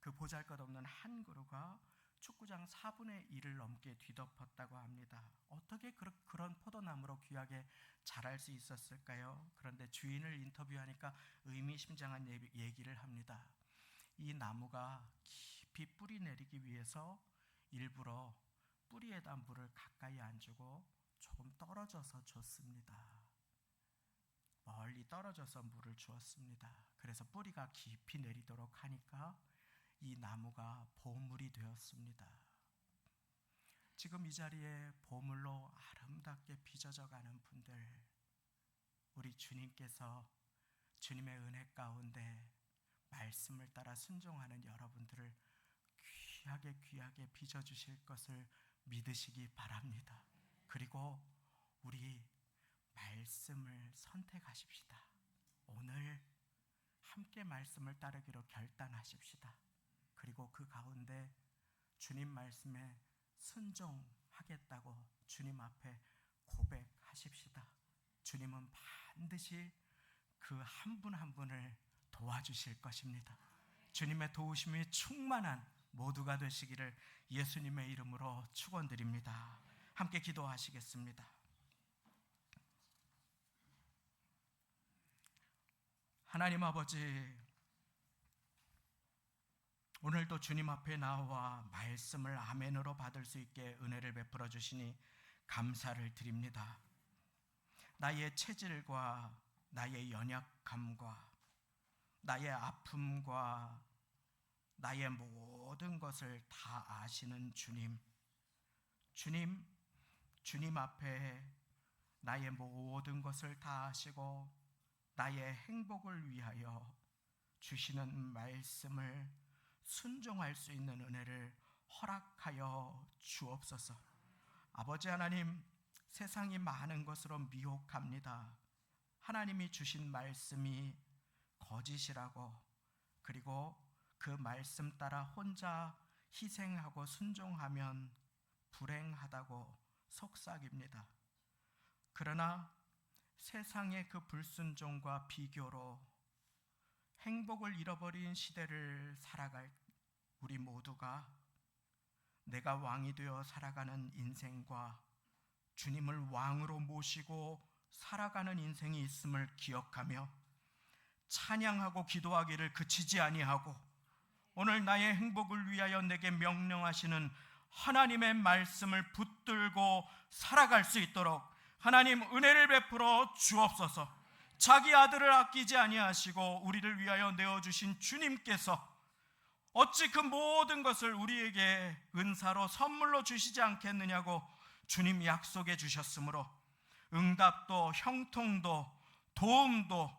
그 보잘것없는 한 그루가 축구장 4분의 1을 넘게 뒤덮었다고 합니다. 어떻게 그런 포도나무로 귀하게 자랄 수 있었을까요? 그런데 주인을 인터뷰하니까 의미심장한 얘기를 합니다. 이 나무가 깊이 뿌리 내리기 위해서 일부러 뿌리에다 물을 가까이 안 주고 조금 떨어져서 줬습니다. 멀리 떨어져서 물을 주었습니다. 그래서 뿌리가 깊이 내리도록 하니까 이 나무가 보물이 되었습니다. 지금 이 자리에 보물로 아름답게 빚어져 가는 분들, 우리 주님께서 주님의 은혜 가운데 말씀을 따라 순종하는 여러분들을 귀하게 빚어주실 것을 믿으시기 바랍니다. 그리고 우리 말씀을 선택하십시다. 오늘 함께 말씀을 따르기로 결단하십시다. 그리고 그 가운데 주님 말씀에 순종하겠다고 주님 앞에 고백하십시다. 주님은 반드시 그 한 분 한 분을 도와주실 것입니다. 주님의 도우심이 충만한 모두가 되시기를 예수님의 이름으로 축원드립니다. 함께 기도하시겠습니다. 하나님 아버지, 오늘도 주님 앞에 나와 말씀을 아멘으로 받을 수 있게 은혜를 베풀어 주시니 감사를 드립니다. 나의 체질과 나의 연약함과 나의 아픔과 나의 모든 것을 다 아시는 주님, 주님 앞에 나의 모든 것을 다 아시고 나의 행복을 위하여 주시는 말씀을 순종할 수 있는 은혜를 허락하여 주옵소서. 아버지 하나님, 세상이 많은 것으로 미혹합니다. 하나님이 주신 말씀이 거짓이라고, 그리고 그 말씀 따라 혼자 희생하고 순종하면 불행하다고 속삭입니다. 그러나 세상의 그 불순종과 비교로 행복을 잃어버린 시대를 살아갈 우리 모두가 내가 왕이 되어 살아가는 인생과 주님을 왕으로 모시고 살아가는 인생이 있음을 기억하며 찬양하고 기도하기를 그치지 아니하고 오늘 나의 행복을 위하여 내게 명령하시는 하나님의 말씀을 붙들고 살아갈 수 있도록 하나님 은혜를 베풀어 주옵소서. 자기 아들을 아끼지 아니하시고 우리를 위하여 내어주신 주님께서 어찌 그 모든 것을 우리에게 은사로 선물로 주시지 않겠느냐고 주님 약속해 주셨으므로 응답도 형통도 도움도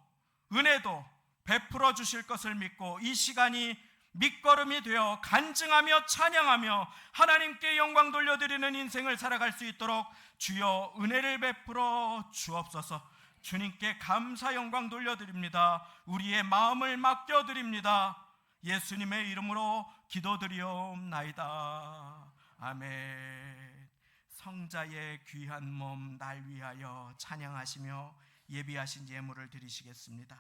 은혜도 베풀어 주실 것을 믿고 이 시간이 밑거름이 되어 간증하며 찬양하며 하나님께 영광 돌려드리는 인생을 살아갈 수 있도록 주여 은혜를 베풀어 주옵소서. 주님께 감사 영광 돌려드립니다. 우리의 마음을 맡겨드립니다. 예수님의 이름으로 기도드리옵나이다. 아멘. 성자의 귀한 몸 날 위하여 찬양하시며 예비하신 예물을 드리시겠습니다.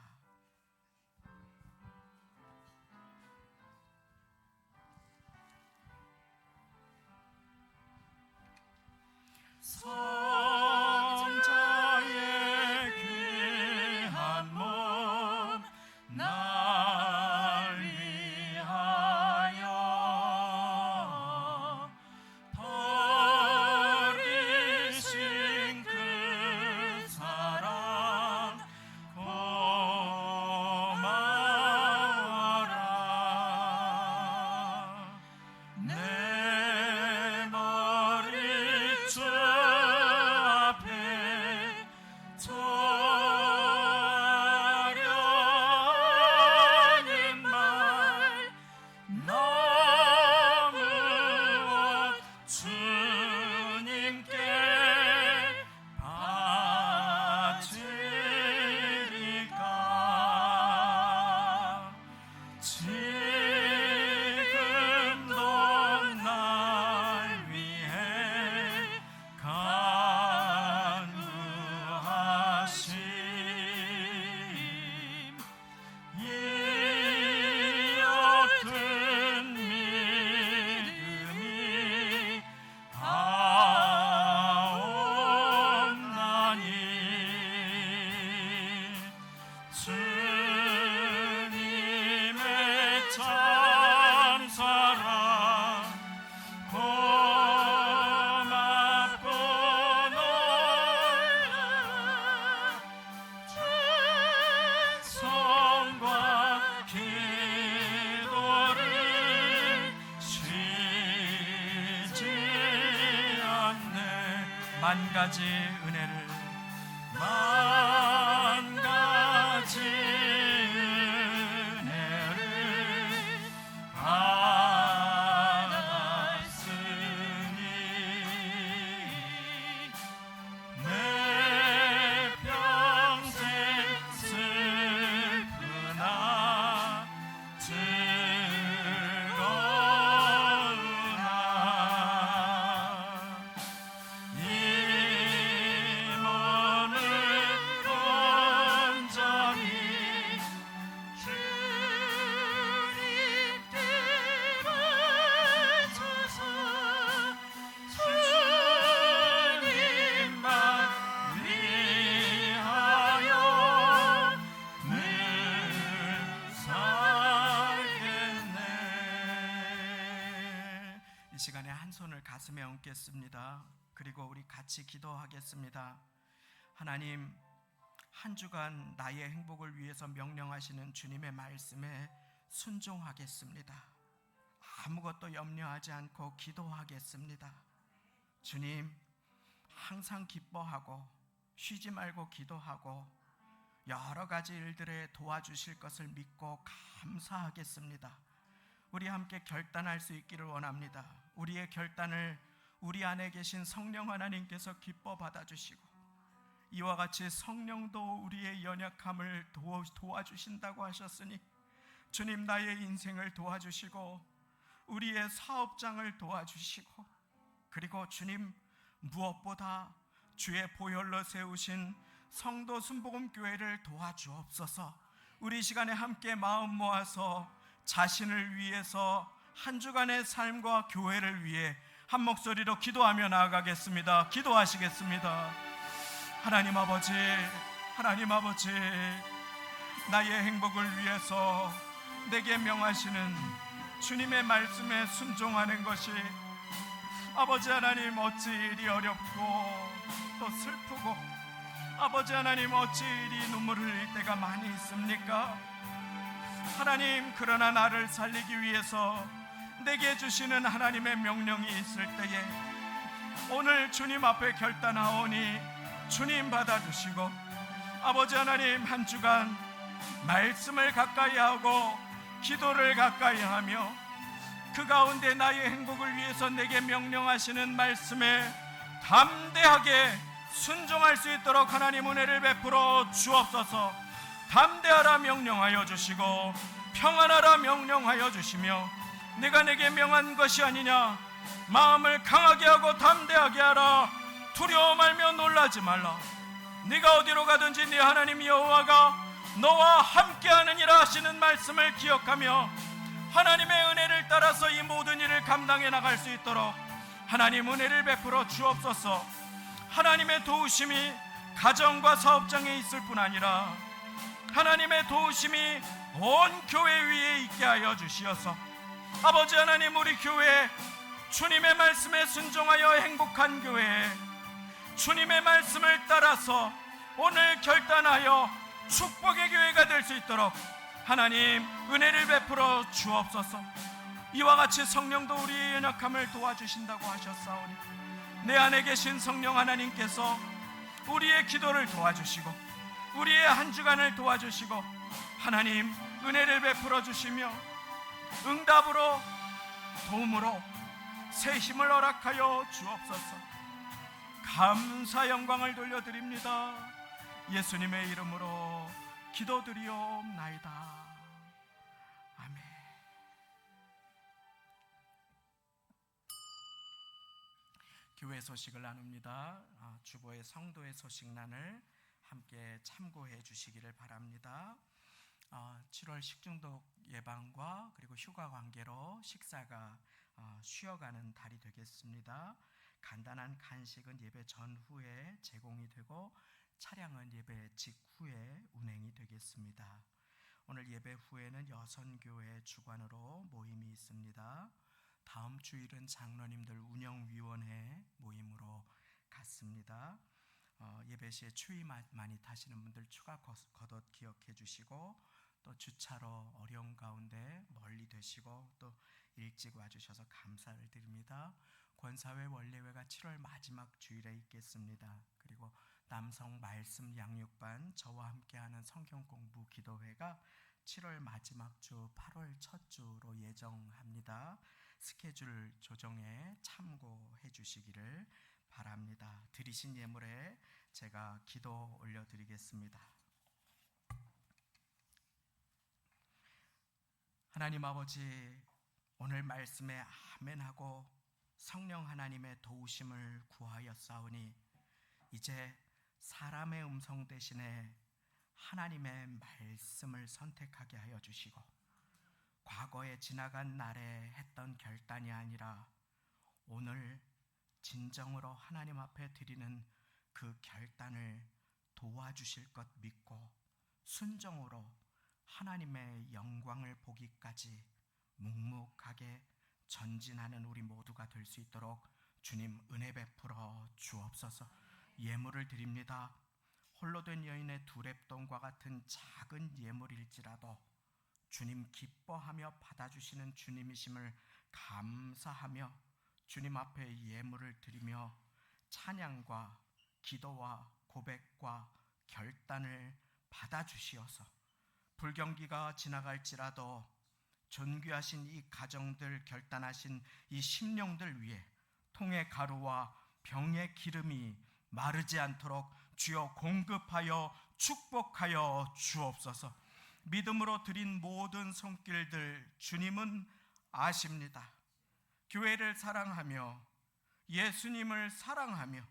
성자의 귀한 몸 날 위하여 버리신 그 사랑 만 가지 은혜를 만 가지 은혜를 받았으니 내 평생 슬프나 즐거우나 이 몸을 온전히 주님께 바쳐서 주님만 위하여 늘 살겠네. 이 시간에 한 손을 가슴에 얹겠습니다. 그리고 우리 같이 기도하겠습니다. 하나님, 한 주간 나의 행복을 위해서 명령하시는 주님의 말씀에 순종하겠습니다. 아무것도 염려하지 않고 기도하겠습니다. 주님, 항상 기뻐하고 쉬지 말고 기도하고 여러 가지 일들에 도와주실 것을 믿고 감사하겠습니다. 우리 함께 결단할 수 있기를 원합니다. 우리의 결단을 우리 안에 계신 성령 하나님께서 기뻐 받아주시고 이와 같이 성령도 우리의 연약함을 도와주신다고 하셨으니 주님, 나의 인생을 도와주시고 우리의 사업장을 도와주시고, 그리고 주님, 무엇보다 주의 보혈로 세우신 성도 순복음교회를 도와주옵소서. 우리 시간에 함께 마음 모아서 자신을 위해서 한 주간의 삶과 교회를 위해 한 목소리로 기도하며 나아가겠습니다. 기도하시겠습니다. 하나님 아버지, 하나님 아버지, 나의 행복을 위해서 내게 명하시는 주님의 말씀에 순종하는 것이 아버지 하나님, 어찌 이리 어렵고 또 슬프고, 아버지 하나님, 어찌 이리 눈물을 흘릴 때가 많이 있습니까? 하나님, 그러나 나를 살리기 위해서 내게 주시는 하나님의 명령이 있을 때에 오늘 주님 앞에 결단하오니 주님 받아주시고, 아버지 하나님, 한 주간 말씀을 가까이 하고 기도를 가까이 하며 그 가운데 나의 행복을 위해서 내게 명령하시는 말씀에 담대하게 순종할 수 있도록 하나님 은혜를 베풀어 주옵소서. 담대하라 명령하여 주시고 평안하라 명령하여 주시며, 내가 내게 명한 것이 아니냐, 마음을 강하게 하고 담대하게 하라, 두려워 말며 놀라지 말라, 네가 어디로 가든지 네 하나님 여호와가 너와 함께하느니라 하시는 말씀을 기억하며 하나님의 은혜를 따라서 이 모든 일을 감당해 나갈 수 있도록 하나님 은혜를 베풀어 주옵소서. 하나님의 도우심이 가정과 사업장에 있을 뿐 아니라 하나님의 도우심이 온 교회 위에 있게 하여 주시어서 아버지 하나님, 우리 교회 주님의 말씀에 순종하여 행복한 교회, 주님의 말씀을 따라서 오늘 결단하여 축복의 교회가 될 수 있도록 하나님 은혜를 베풀어 주옵소서. 이와 같이 성령도 우리의 연약함을 도와주신다고 하셨사오니 내 안에 계신 성령 하나님께서 우리의 기도를 도와주시고 우리의 한 주간을 도와주시고 하나님 은혜를 베풀어 주시며 응답으로 도움으로 새 힘을 허락하여 주옵소서. 감사 영광을 돌려드립니다. 예수님의 이름으로 기도드리옵나이다. 아멘. 교회 소식을 나눕니다. 주보의 성도의 소식란을 함께 참고해 주시기를 바랍니다. 7월 식중독 예방과 그리고 휴가 관계로 식사가 쉬어가는 달이 되겠습니다. 간단한 간식은 예배 전후에 제공이 되고 차량은 예배 직후에 운행이 되겠습니다. 오늘 예배 후에는 여선교회 주관으로 모임이 있습니다. 다음 주일은 장로님들 운영위원회 모임으로 갔습니다. 예배 시에 추위 많이 타시는 분들 추가 겉옷 기억해 주시고, 또 주차로 어려운 가운데 멀리 되시고 또 일찍 와주셔서 감사를 드립니다. 권사회 원례회가 7월 마지막 주일에 있겠습니다. 그리고 남성 말씀 양육반 저와 함께하는 성경 공부 기도회가 7월 마지막 주 8월 첫 주로 예정합니다. 스케줄 조정에 참고해 주시기를 바랍니다. 드리신 예물에 제가 기도 올려드리겠습니다. 하나님 아버지, 오늘 말씀에 아멘하고 성령 하나님의 도우심을 구하였사오니 이제 사람의 음성 대신에 하나님의 말씀을 선택하게 하여 주시고, 과거에 지나간 날에 했던 결단이 아니라 오늘 진정으로 하나님 앞에 드리는 그 결단을 도와주실 것 믿고 순종으로 하나님의 영광을 보기까지 묵묵하게 전진하는 우리 모두가 될 수 있도록 주님 은혜 베풀어 주옵소서. 예물을 드립니다. 홀로 된 여인의 두 렙돈과 같은 작은 예물일지라도 주님 기뻐하며 받아주시는 주님이심을 감사하며 주님 앞에 예물을 드리며 찬양과 기도와 고백과 결단을 받아주시어서 불경기가 지나갈지라도 존귀하신 이 가정들, 결단하신 이 심령들 위해 통의 가루와 병의 기름이 마르지 않도록 주여 공급하여 축복하여 주옵소서. 믿음으로 드린 모든 손길들 주님은 아십니다. 교회를 사랑하며 예수님을 사랑하며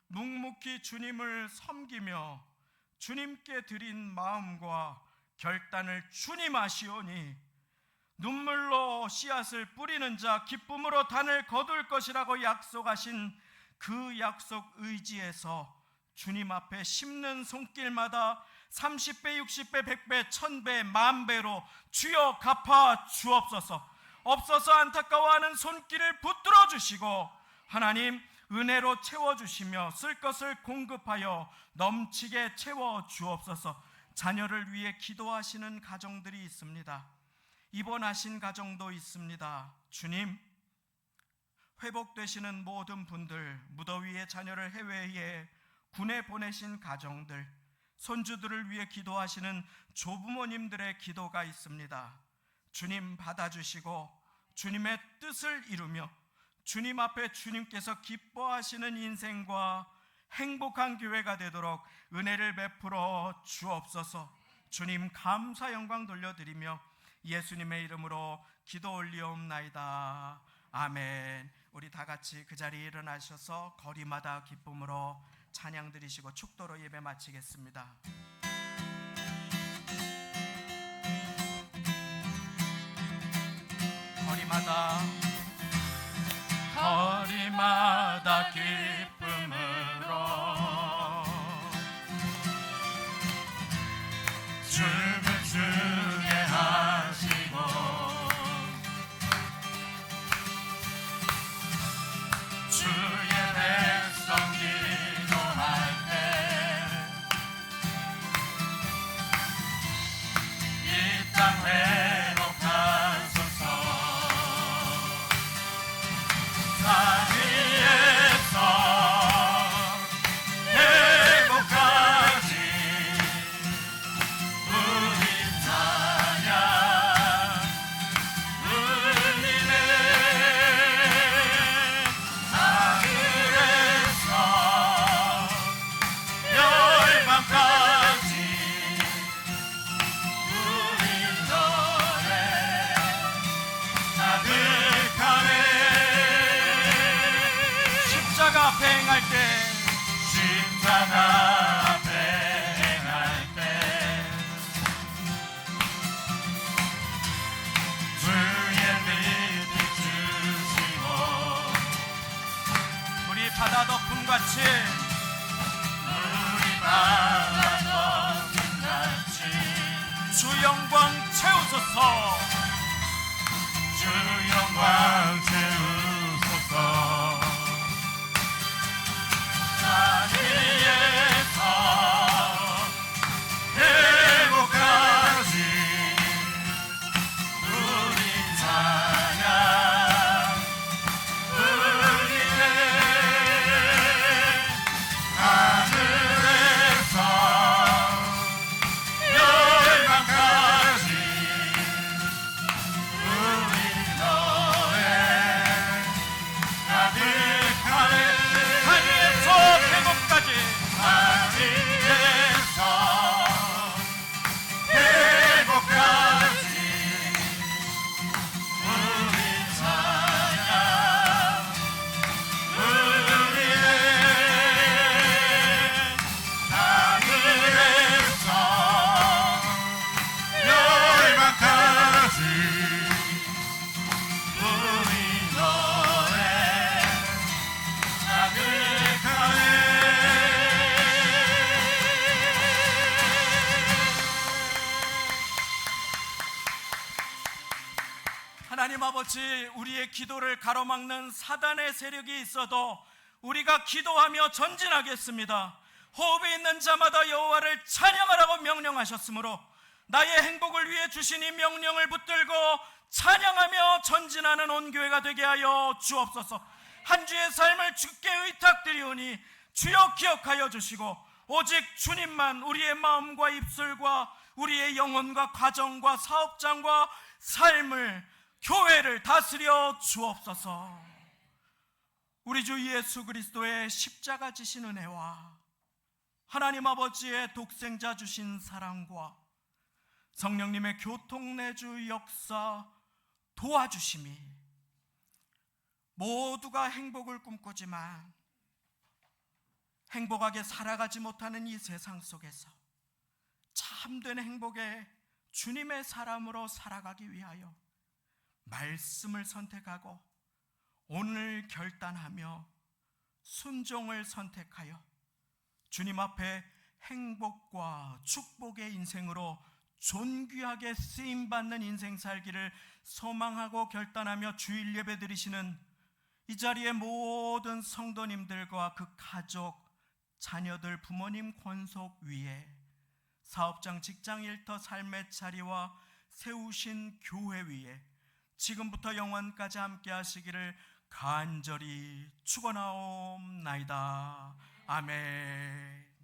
묵묵히 주님을 섬기며 주님께 드린 마음과 결단을 주님 아시오니 눈물로 씨앗을 뿌리는 자 기쁨으로 단을 거둘 것이라고 약속하신 그 약속 의지에서 주님 앞에 심는 손길마다 30배, 60배, 100배, 1000배, 10,000배로 주여 갚아 주옵소서. 없어서 안타까워하는 손길을 붙들어 주시고 하나님 은혜로 채워주시며 쓸 것을 공급하여 넘치게 채워 주옵소서. 자녀를 위해 기도하시는 가정들이 있습니다. 입원하신 가정도 있습니다. 주님, 회복되시는 모든 분들, 무더위에 자녀를 해외에 군에 보내신 가정들, 손주들을 위해 기도하시는 조부모님들의 기도가 있습니다. 주님 받아주시고 주님의 뜻을 이루며 주님 앞에 주님께서 기뻐하시는 인생과 행복한 교회가 되도록 은혜를 베풀어 주옵소서. 주님 감사 영광 돌려드리며 예수님의 이름으로 기도 올리옵나이다. 아멘. 우리 다 같이 그 자리에 일어나셔서 거리마다 기쁨으로 찬양 드리시고 축도로 예배 마치겠습니다. 거리마다 기쁨으로 춤을 추게 하시고 주의 백성 기도할 때 이 땅 회복하소서. 자리에서 행복하지 우리 찬양 울리네. 하늘에서 열방까지 우리 노래 가득하네. 십자가 앞에 행할 때 십자가 앞에 행할 때 주의 빛 비추시고 우리 바다 덮음같이 우리 바다 덮음같이 주 영광 채우소서. 주 영광 채우소서. 자리에서 행복하지 우리 찬양 울리네. 가득하네 하늘에서 계곡까지 하늘에서 계곡까지 우리 찬양 우리의 하늘에서 열방까지 우리 노래 가득하네 하나님 아버지, 우리의 기도를 가로막는 사단의 세력이 있어도 우리가 기도하며 전진하겠습니다. 호흡이 있는 자마다 여호와를 찬양하라고 명령하셨으므로 나의 행복을 위해 주신 이 명령을 붙들고 찬양하며 전진하는 온 교회가 되게 하여 주옵소서. 한 주의 삶을 주께 의탁드리오니 주여 기억하여 주시고 오직 주님만 우리의 마음과 입술과 우리의 영혼과 가정과 사업장과 삶을, 교회를 다스려 주옵소서. 우리 주 예수 그리스도의 십자가 지신 은혜와 하나님 아버지의 독생자 주신 사랑과 성령님의 교통내주 역사 도와주심이 모두가 행복을 꿈꾸지만 행복하게 살아가지 못하는 이 세상 속에서 참된 행복의 주님의 사람으로 살아가기 위하여 말씀을 선택하고 오늘 결단하며 순종을 선택하여 주님 앞에 행복과 축복의 인생으로 존귀하게 쓰임받는 인생 살기를 소망하고 결단하며 주일 예배 드리시는 이 자리의 모든 성도님들과 그 가족, 자녀들, 부모님 권속 위에 사업장, 직장, 일터, 삶의 자리와 세우신 교회 위에 지금부터 영원까지 함께 하시기를 간절히 축원하옵나이다. 아멘.